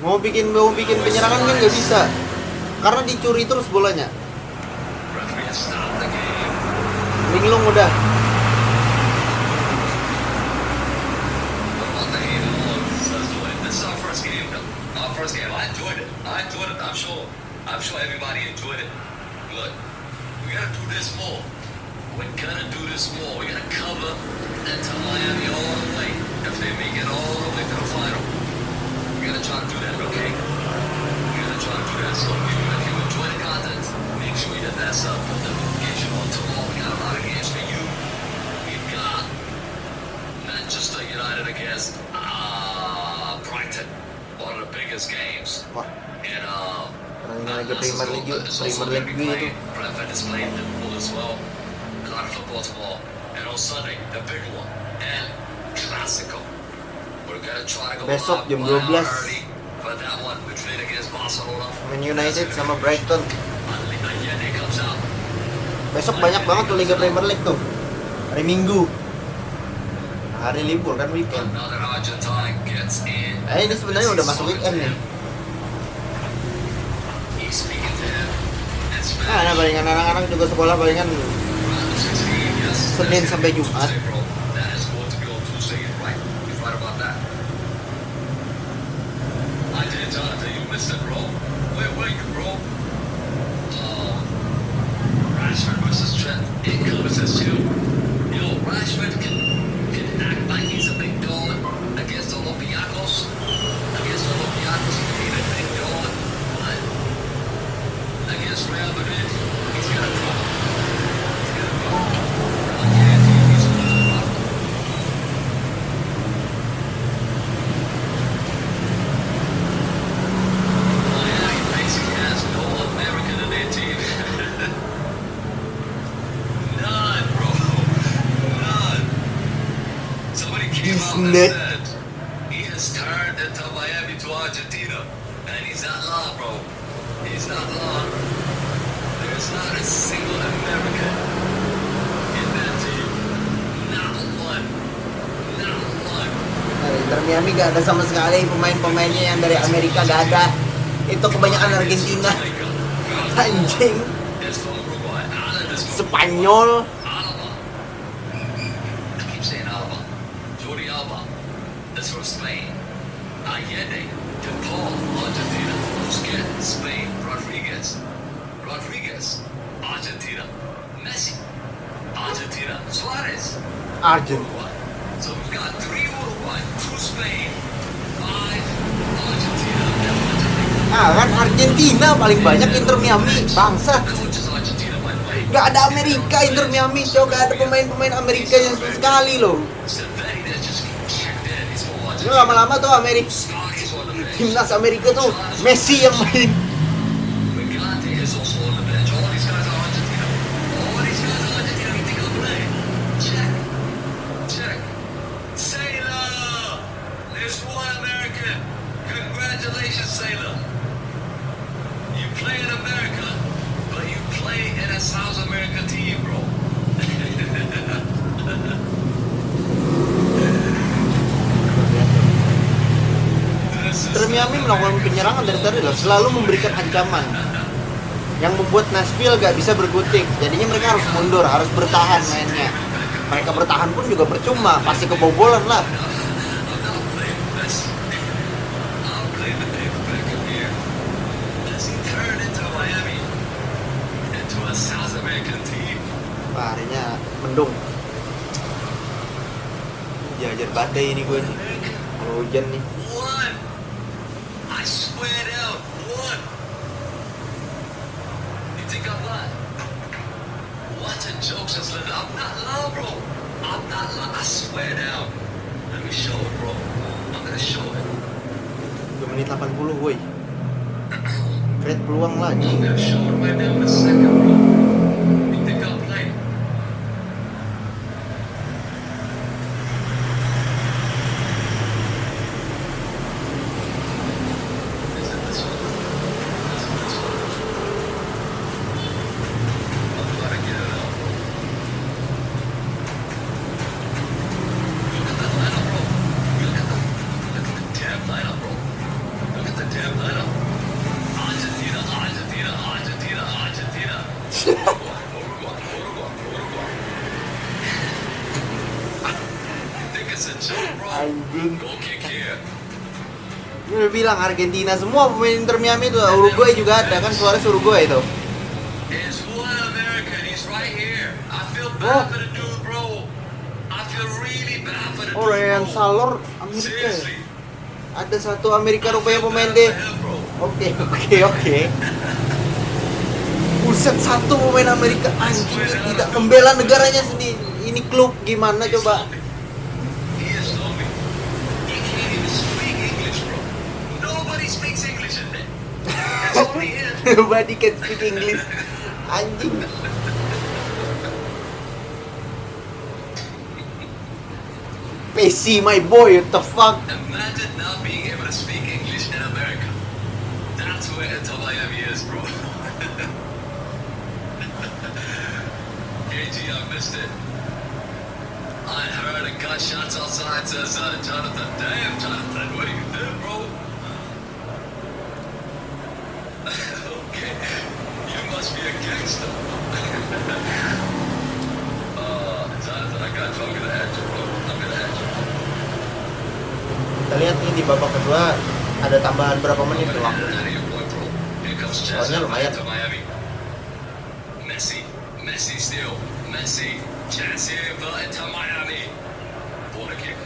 Mau bikin penyerangan kan nggak bisa. Karena dicuri terus bolanya. Linglung udah. First game, I enjoyed it. I'm sure everybody enjoyed it. Look, we gotta do this more. We're gonna do this more. We're gonna cover and tell Miami all the way if they make it all the way to the final. We're gonna try to do that, okay? We're gonna try to do that. So if you enjoy the content, make sure you hit that sub notification on tomorrow. We got a lot of games for you. We've got Manchester United against Brighton, one of the biggest games. Wah, And lagi Premier League itu. Brentford is playing Liverpool as well. A lot of football tomorrow. And on Sunday, the big one. And Clasico. We're gonna try to go Besok out jam 12. early for that one. We played against Barcelona. Man United sama Brighton. Allende comes out. Besok banyak banget tuh Liga Premier League tuh. Hari Minggu. Hari libur kan, weekend. Another Argentine gets in. Ini sebenarnya udah masuk weekend nih. He's speaking to him. in Spanish. Nah, palingan anak-anak juga sekolah palingan Senin sampai Jumat. That is going to be on Tuesday. You're right. You're right about that. I did, Jonathan. You missed it, bro. Where were you, bro? Rashford versus Trent. It covers his He's came out not. and said he has turned Inter Miami to Argentina, and he's not lying, bro. He's not lying. There's not a single American in that team. Not one. Not one. Dari Inter Miami gak ada sama sekali pemain-pemainnya yang dari Amerika, gak ada. Itu kebanyakan Argentina. Anjing. It's from Uruguay. Alan is from Spanyol. Alaba. I keep saying Alaba. Jordi Alba. That's from Spain. Allende. De Paul, Argentina. Busquets, Spain. Rodriguez. Argentina. Messi. Argentina. Suarez. Argent. Uruguay. So we've got 3 Uruguay, 2 Spain, 5 Argentina, and Argentina. Ah kan Argentina paling banyak Inter Miami. Bangsa. Coach is Argentina, by the way. Gak ada Amerika Inter Miami, coy. Gak ada pemain-pemain Amerika yang sama sekali loh. Saveri that just checked in. He's from Ini Argentina. lama-lama tuh Amerika, Scotty's on the bench. timnas Amerika tuh Messi yang main. Megante is also on the bench. All these guys are Argentina. All these guys are Argentina. You think I'll play? Check. Check. Sailor! There's one American. Congratulations, Sailor. You play in America, but you play in a South America team, bro. Inter Miami melakukan penyerangan dari tadi loh, selalu memberikan ancaman yang membuat Nashville gak bisa berkutik. Jadinya mereka harus mundur, harus bertahan mainnya. Mereka bertahan pun juga percuma, pasti kebobolan lah. I'm not playing Messi. I'm playing the David Beckham here. As he turned into Miami, into a South American team. Wah, harinya mendung. Jajar badai ini gue nih. Kalau hujan nih. One. I swear down. One. You think I'm lying? What a joke, just let I'm not lying, bro. I'm not lying. I swear down. Let me show it, bro. I'm gonna show it. 2 menit 80 woi. Fred peluang I'm lagi. gonna show it right now in a second, bro. You think I'm playing? Is it this one? Is it this one? I'm gonna get it out, bro. Look at the lineup, bro. Look at the damn lineup, bro. Look at the damn lineup. Argentina, Argentina, Argentina, Argentina. Uruguay. You think it's a joke, bro? Anjing. Go kick here. Gue udah bilang Argentina semua pemain Inter Miami itu, Uruguay juga ada kan, Suarez Uruguay itu. There's one American. He's right here. I feel bad for the dude, bro. I feel really bad for the dude, Oh, Ryan bro. Salor Amerika. Seriously. Ada satu Amerika I rupanya feel pemain bad deh. for him, bro. Oke. Buset, satu pemain Amerika anjing tidak membela negaranya sendiri. Ini klub gimana He coba? told me. He has told me. He can't even speak English, bro. Nobody speaks English in there. It's only him. Nobody can speak English. Anjing. Messi, my boy, what the fuck? Imagine not being able to speak English in America. That's where Inter Miami is, bro. KG, I missed it. I heard a gunshots outside. Says Jonathan. Damn, Jonathan, what do you do, bro? Okay, you must be a gangster. Jonathan, I got you. I'm gonna add you, bro. I'm gonna add you. Kita lihat nih di babak kedua ada tambahan berapa menit tuh waktu. Soalnya lumayan. Miami. Messi still. Messi. Chance here for Inter Miami. Corner kick.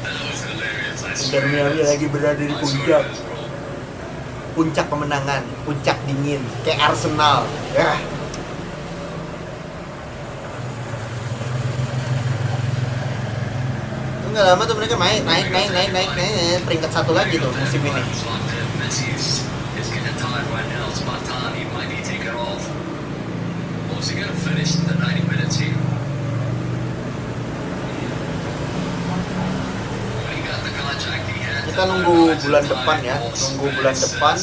That was hilarious. I Inter swear Miami it is. lagi berada di I swear puncak. it is, bro. Puncak kemenangan, puncak dingin, kayak Arsenal. Ya. Enggak lama tuh mereka naik peringkat 1 lagi tuh musim ini. Messi is getting tired right now. It's about time he might be taken off. Oh, is he you're gonna finish the 90 minutes here. When he got the contract, he had Kita nunggu bulan depan ya, nunggu bulan depan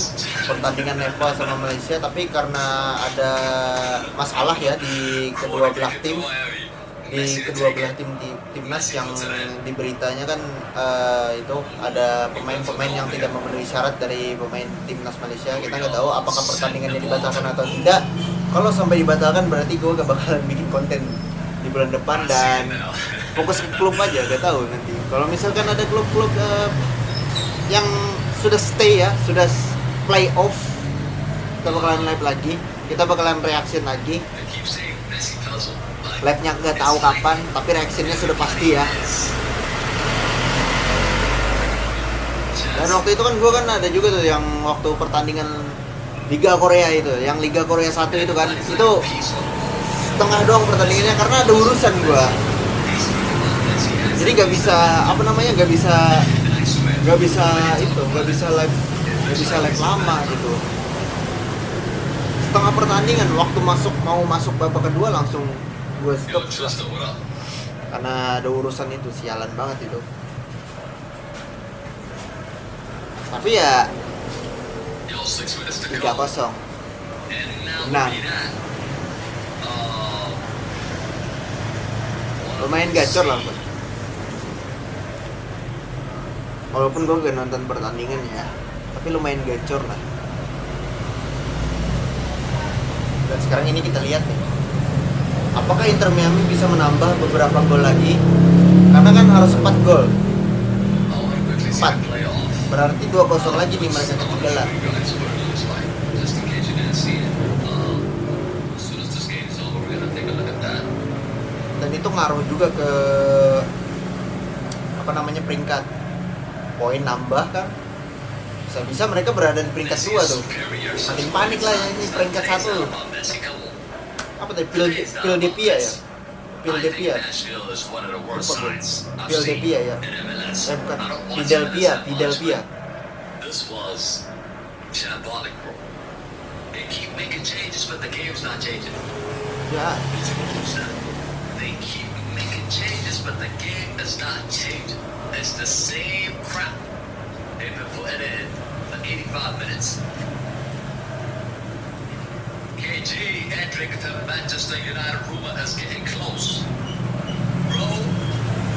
pertandingan Nepal sama Malaysia. Tapi karena ada masalah ya di kedua belah tim, timnas yang diberitanya kan itu ada pemain-pemain yang tidak memenuhi syarat dari pemain timnas Malaysia. Kita nggak tahu apakah pertandingannya dibatalkan atau tidak. Kalau sampai dibatalkan berarti gue gak bakalan bikin konten di bulan depan dan fokus ke klub aja. Gak tahu nanti. Kalau misalkan ada klub-klub yang sudah stay ya, sudah play off, kita bakalan live lagi. Kita bakalan reaction lagi. Live-nya nggak tahu kapan, tapi reaksinya sudah pasti ya. Dan waktu itu kan gue kan ada juga tuh yang waktu pertandingan Liga Korea itu, yang Liga Korea 1 itu kan, itu setengah doang pertandingannya karena ada urusan gue. Jadi nggak bisa live lama gitu. Setengah pertandingan waktu mau masuk babak kedua langsung gue stop lah. Karena ada urusan itu, sialan banget itu. Tapi ya 3-0 menang. Lumayan gacor lah. Walaupun gue gak nonton pertandingan ya, tapi lumayan gacor lah. Dan sekarang ini kita lihat nih, apakah Inter Miami bisa menambah beberapa gol lagi? Karena kan harus 4 gol. 4. Berarti 2-0 lagi nih mereka ketinggalan. Dan itu ngaruh juga ke peringkat. Poin nambah kan. Bisa-bisa mereka berada di peringkat 2 tuh. Makin panik lah ya ini peringkat 1. Apa tadi? Philadelphia ya? Philadelphia ya? Bukan. Philadelphia. This was shambolic, bro. They keep making changes, but the game's not changing. Ya. They keep making changes, but the game is not changing. It's the same crap they've been putting in for 85 minutes. KG entering to Manchester United, rumor is getting close. Bro,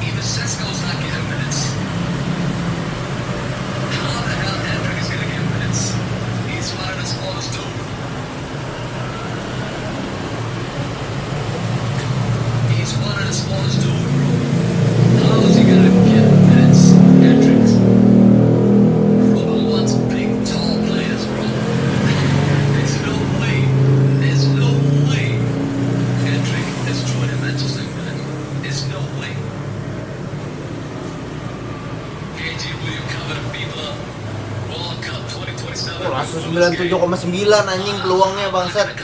even Sesko's not getting minutes. How the hell Hendrick is gonna get minutes? He's one of the smallest dude. He's one of the smallest dude, bro. How is he gonna get minutes? Hendrick. Ruben wants big, tall players, bro. There's no way. Hendrick is joining Manchester United. There's no way. KG, will you cover the FIFA World Cup 2027? Langsung 97,9 anjing peluangnya bangsat.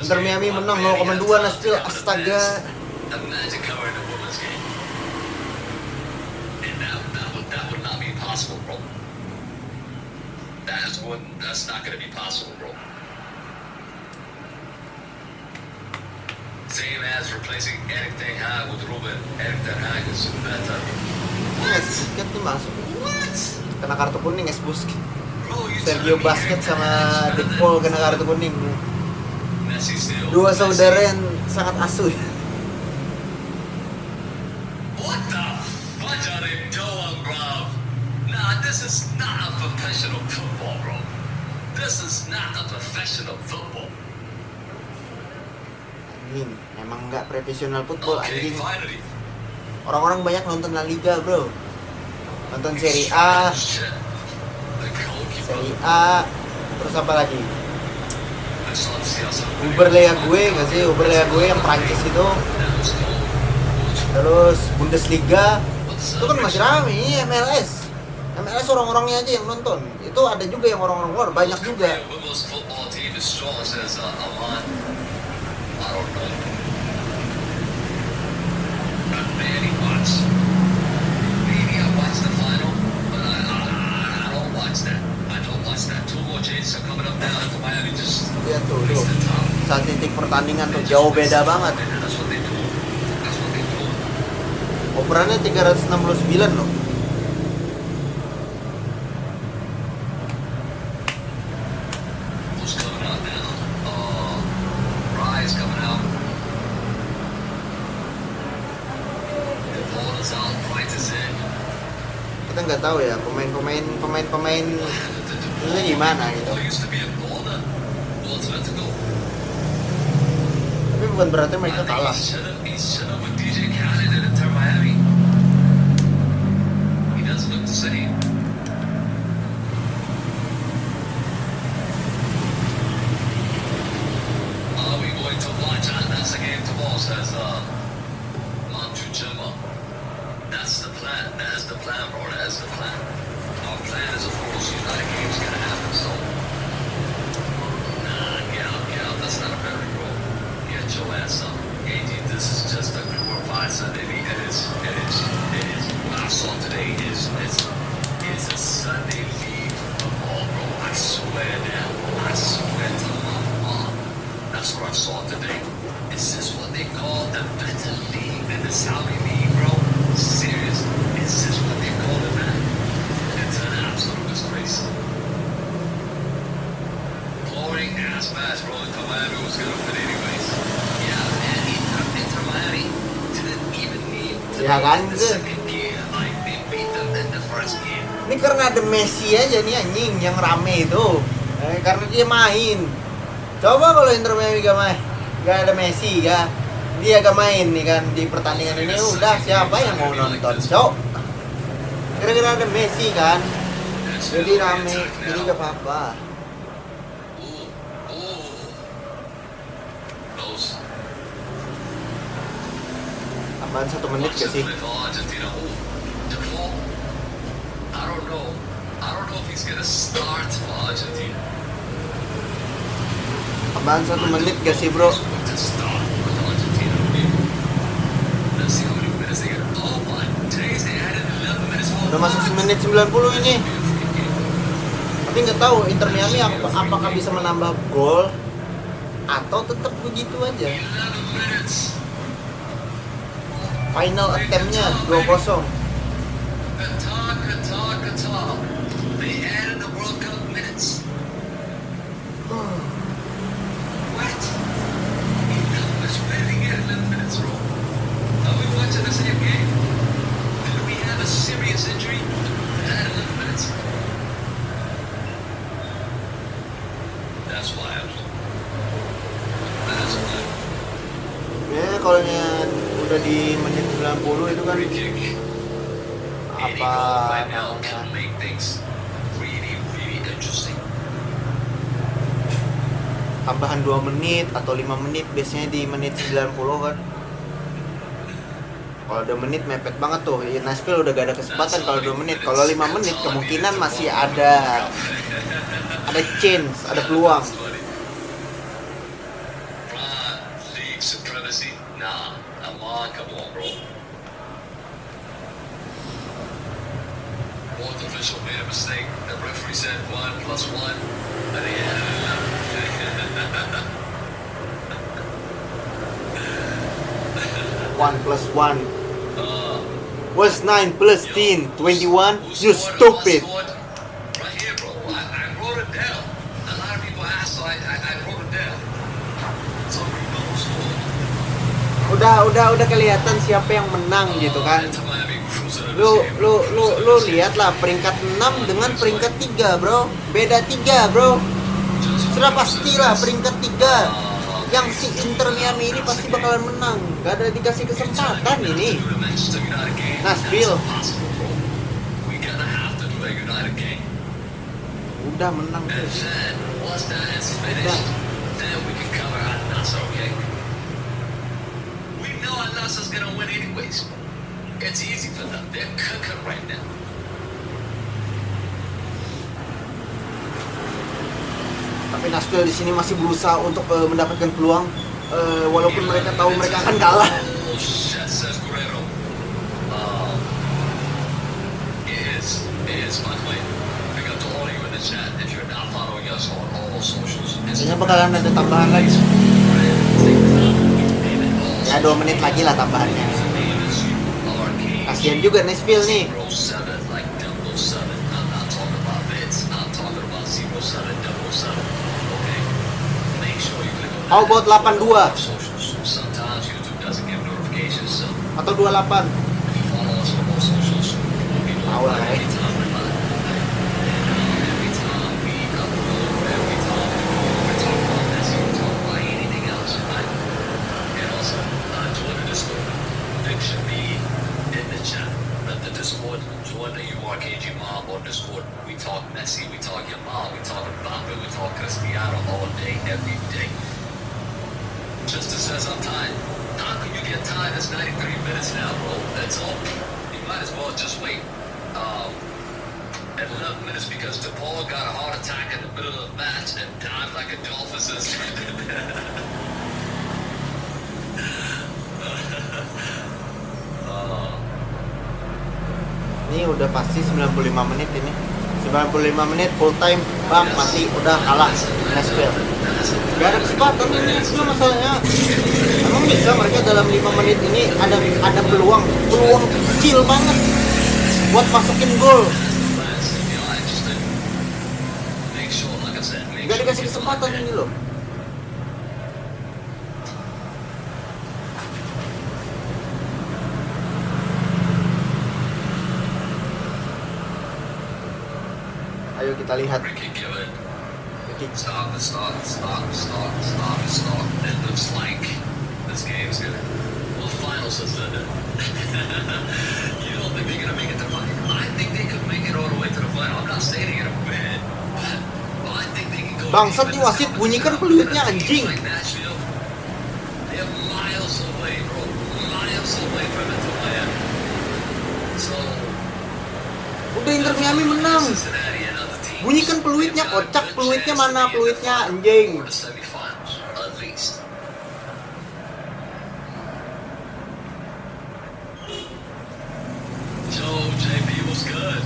Inter Miami menang 0,2 nah still astaga. Imagine covering the women's game. And that would not be possible, bro. That's not gonna be possible, bro. Same as replacing Erik Ten Hag with Ruben. Erik Ten Hag is better. Yes, kan tuh masuk. What? Kena kartu kuning Esbuski. Bro, you Sergio telling me Busquets Erik Ten sama Hag is De better Paul than kena kartu kuning. Messi still. Dua Messi. saudara yang sangat asuh. What the fudge are they doing, bro? Nah, this is not a professional football, bro. This is not a professional football. Anjing, emang nggak profesional football Okay, anjing. finally. Orang-orang banyak nonton La Liga, bro. Nonton Serie A, Shit. The goalkeeper. Serie A, terus apa lagi? I saw the CSI. Uberlea gue nggak sih? Uberlea gue yang Prancis itu. That was cool. Terus Bundesliga itu kan masih rame. Ini MLS orang-orangnya aja yang nonton. Itu ada juga yang orang-orang luar, banyak juga. Women's football team is strong, says Aman. I don't know. But maybe watch. Maybe I watch the final, but I don't watch that. I don't watch that. Two more changes are coming up now. Miami just Lihat tuh, wasted time. Statistik pertandingan tuh jauh beda banget. And that's what they do. That's what they do. Operannya 369 loh. Who's coming out now? Rise coming out. Paul is out. Price is in. Kita nggak tahu ya pemain ini gimana gitu. Paul used to be a baller. Paul's about to go. Tapi bukan berarti mereka kalah. He's shut up with DJ Khaled and Inter Miami. He doesn't look the same. Are we going to watch? That's the game tomorrow, says Manju Chima. That's the plan. That's the plan, bro. That's the plan. Our plan is, of course, United game's gonna happen, so. Nah, get out. That's not a very bro. Get your ass up. AG, this is just a glorified Sunday league. It is. What I saw today is a Sunday league football, bro. I swear down. I swear to my mom. That's what I saw today. Is this what they call the better league than the Saudi league, bro? Serious? Is this what they call it, man? It's an absolute disgrace. Boring ass match, bro. Inter Miami was gonna win anyways. Yeah, man. Inter Miami didn't even need to Ya kan, the itu. second game. Like, they beat them in the first game. Ini karena ada Messi aja nih anjing yang rame itu. Karena dia main. Coba kalau Inter Miami gak ada Messi ya, dia gak main nih kan di pertandingan ini, udah siapa yang mau nonton, cok? Gara-gara ada Messi kan, jadi rame, jadi gak apa-apa. Close. Tambahan 1 menit gak sih? Argentina. The clock. I don't know if he's gonna start for Argentina. Tambahan 1 menit gak sih bro? To start with Argentina. Let's see how many minutes they get. Oh my days, they added 11 minutes more. Udah masuk menit 90 ini. Tapi nggak tahu Inter Miami apakah bisa menambah gol atau tetap begitu aja. 11 minutes. Final attempt-nya 2-0. Qatar. They added the World Cup minutes. What? Where did he get 11 minutes, bro? Are we watching the same game? Did we have a serious injury that had 11 minutes? That's wild. That's wild. Ya kalau udah di menit 90 itu kan Free kick. Any apa goal right now namanya? can make things really interesting. Tambahan 2 menit atau 5 menit biasanya di menit 90 kan. Kalau 2 menit mepet banget tuh. Nashville udah gak ada kesempatan kalau 2 menit. Kalau 5 menit kemungkinan masih ada chance, ada peluang. League supremacy? Nah, come on, bro. Fourth official made a mistake. The referee said 1 + 1, and he added 11. 1 plus 1 was 9 plus 10, 21. You stupid. Right here, bro. I wrote it down. A lot of people asked, so I wrote it down. So you know who scored. Udah kelihatan siapa yang menang gitu kan. Inter Miami cruising in this game. Lu lihat lah peringkat 6 dengan peringkat 3, bro. Beda 3, bro. Sudah pastilah peringkat 3 yang si Inter Miami ini pasti bakalan menang. Gak ada dikasih kesempatan ini. Nashville We gotta have to do a United game. udah menang And terus. then, once that is finished, then we can cover Al Nassr, okay? We know Al Nassr's gonna win anyways. It's easy for them. They're cooking right now. Tapi Nashville di sini masih berusaha untuk mendapatkan peluang walaupun mereka tahu mereka akan kalah. Oh, shit, says Guerrero. It is, by the way, big up to all of you in the chat if you're not following us on all socials. Kayaknya bakalan ada tambahan lagi. Ya 2 menit lagi lah tambahannya. Kasian juga Nashville nih. How about 82 atau 28? Tahu lah ya. Join the URKG mob on Discord. We talk Messi, we talk Yamal, we talk Mbappe, we talk Cristiano all day, every day. Just as says I'm tired. How can you get tired? It's 93 minutes now, bro. That's all. You might as well just wait. At 11 minutes because DePaul got a heart attack in the middle of the match and died like a dolphin. Ini udah pasti 95 menit ini. 95 menit full time, bang, mati, udah kalah Nashville. Gak ada kesempatan ini, itu masalahnya. Emang bisa mereka dalam 5 menit ini ada peluang kecil banget buat masukin gol. Gak dikasih kesempatan ini loh. Ayo kita lihat. Stop. It looks like this game's gonna. Well, finals is the. You don't think they're gonna make it to the final? I think they could make it all the way to the final. I'm not saying they're gonna win, but I think they can go. Bangsat nih wasit, bunyikan peluitnya anjing. They're miles away, bro. Miles away from it to win. So. Udah Inter Miami menang. Bunyikan peluitnya, kocak, peluitnya mana peluitnya anjing. So JP was good.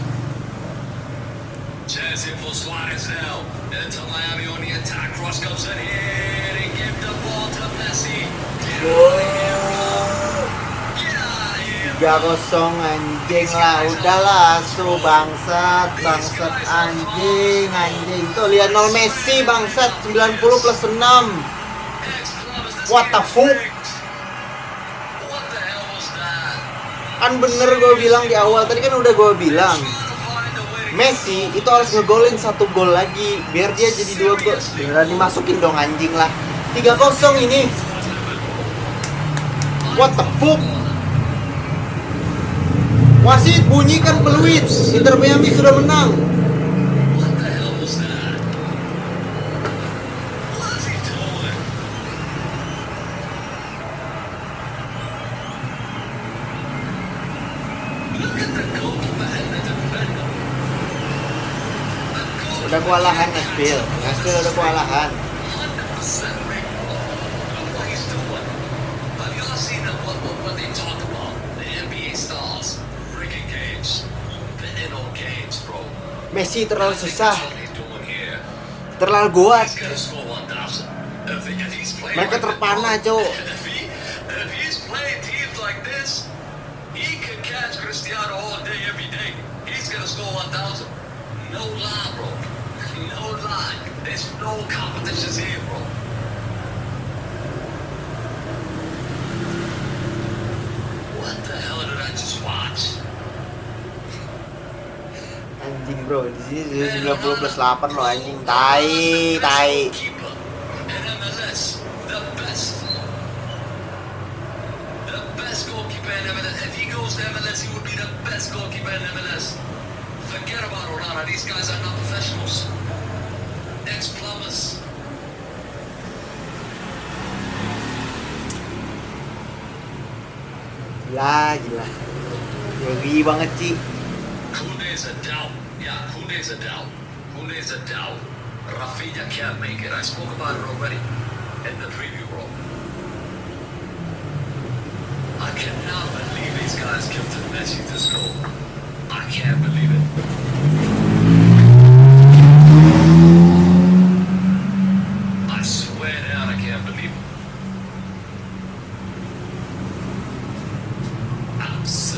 Chance in for Suarez now. Into Miami on the attack. Cross comes in here and give the ball to Messi. Get out of here, bro. Get out of here. 3-0 anjing lah, udahlah su bangsat anjing. Tuh Lionel Messi bangsat 90 plus 6. What the fuck? What the hell was that? Kan bener gue bilang di awal, tadi kan udah gue bilang Messi itu harus ngegolin 1 gol lagi biar dia jadi 2 gol. Beneran dimasukin dong anjing lah. 3-0 ini. What the fuck? Wasit, bunyikan peluit. Inter Miami sudah menang. What the hell was that? What is he doing? Look at the goalkeeper and the defender. Udah kewalahan Nashville udah kewalahan. 100% right. Look what he's doing. Have y'all seen what they talk about? The NBA stars. Freaking games. Betting on games, bro. Messi terlalu susah, That's what he's doing here. terlalu kuat. He's gonna score 1,000. If he's playing Mereka like terpana, that, Cok. If he's playing teams like this, he can catch Cristiano all day, every day. He's gonna score 1,000. No lie, bro. No lie. There's no competitions here, bro. What the hell did I just watch? Anjing bro, di sini 90 plus 8 loh anjing. Tai. Keeper in MLS, the best goalkeeper in MLS. If he goes to MLS, he would be the best goalkeeper in MLS. Forget about Orana. These guys are not professionals. Ex-plumbers. Gila. Ngeri banget sih. Koundé's a doubt. Yeah, Koundé's a doubt. Rafinha can't make it. I spoke about it already in the preview, bro. I cannot believe these guys gifted Messi this goal. I can't believe it. I swear down, I can't believe it.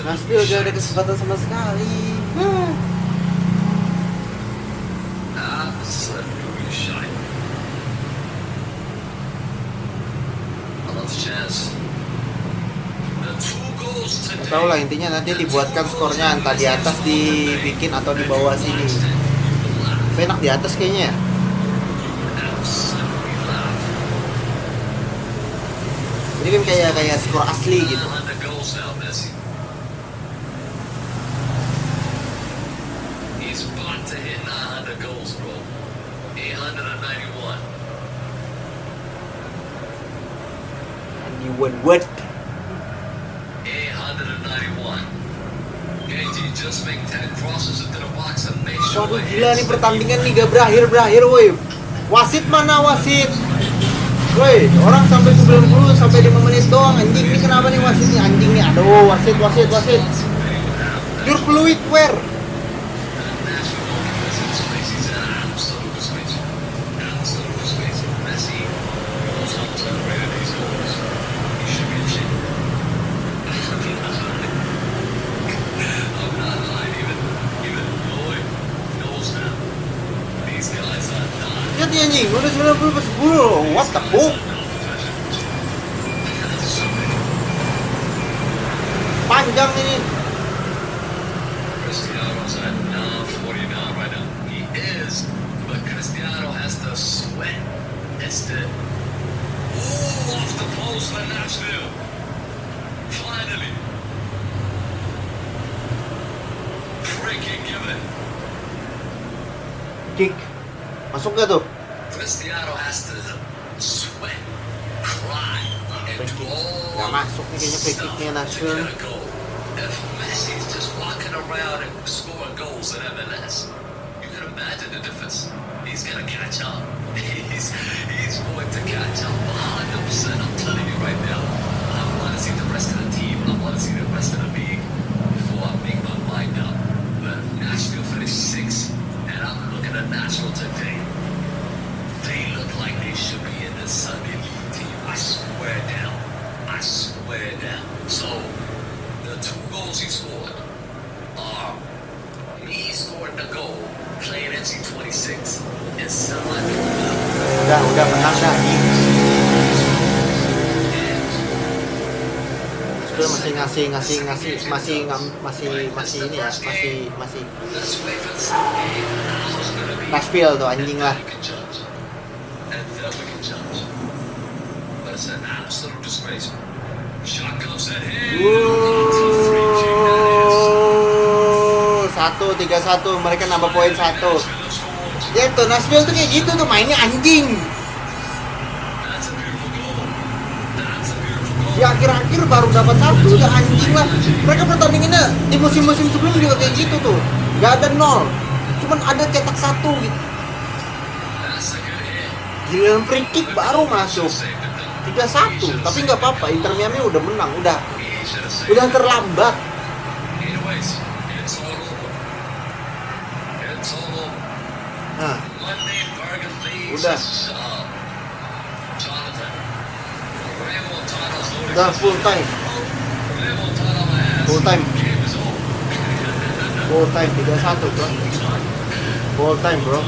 Nashville gak ada kesempatan sama sekali. Absolutely shite. Another chance. The 2 goals today. Tahu lah, intinya nanti dibuatkan skornya entah di atas dibikin atau di bawah sini. Enak di atas kayaknya ya. Ini kan kayak skor asli gitu. He's about to hit 900 goals, bro. 891. And you win what? 891. KG just make 10 crosses into the box and make sure. Waduh gila nih, pertandingan nih gak berakhir woi. Wasit mana wasit? Woi, orang sampai 90 sampai 5 menit doang. Anjing nih, kenapa nih wasitnya anjing nih? Aduh, wasit. Your fluid where? Lihat nih anjing, udah 90 per 10 loh. What the fuck? Panjang ini. Cristiano's at 949 right now. He is, but Cristiano has to sweat. It's the off the post for Nashville. Finally. Free kick given. Kick. Masuk gak tuh? Cristiano has to sweat, cry, and do all Gak masuk nih kayaknya free stuff kicknya to Nashville. get a goal. If Messi's just walking around and scoring goals in MLS, you can imagine the difference. He's gonna catch up. He's going to catch up 100%. I'm telling you right now. I want to see the rest of the team. I want to see the rest of the league before I make my mind up. But Nashville finished 6th, and I'm looking at Nashville today. They look like they should be in the Sunday League team. I swear down. So, the 2 goals he scored are me scoring the goal, playing NC26, and somebody. Udah menang dah. Nashville masih ngasih masih ini ya, masih Nashville tuh anjing lah. And then we can judge. But it's an absolute disgrace. Shot comes at him. Free kick that is. 1-3-1, mereka nambah poin 1. Ya tuh Nashville tuh kayak gitu tuh, mainnya anjing. That's a beautiful goal. That's a beautiful goal. Di akhir-akhir baru dapat 1 udah anjing lah. Mereka pertandingannya di musim-musim sebelum juga kayak gitu tuh. Gak ada 0. Cuman ada cetak 1 gitu. That's a good hit. Giliran free kick baru masuk 3-1, tapi nggak apa-apa. Inter Miami udah menang, udah terlambat. Anyways, it's all over. It's all over. Nah, Monday, Bergen leads. Udah. Jonathan. Remontado's loading. udah full time, Remontada has. full time, Game is over. full time 3-1 bro, full time bro,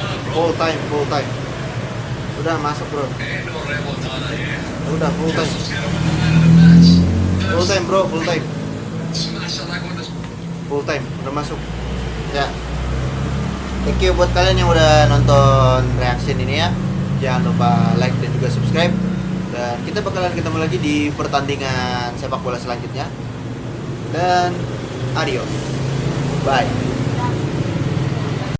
full time. Udah masuk bro, Ain't no remontada here. udah full time, Just get him in the man of the match. full time bro, full time, Smash it like with this. full time, udah masuk. Ya, thank you buat kalian yang udah nonton reaction ini ya. Jangan lupa like dan juga subscribe. Dan kita bakalan ketemu lagi di pertandingan sepak bola selanjutnya. Dan adios, bye.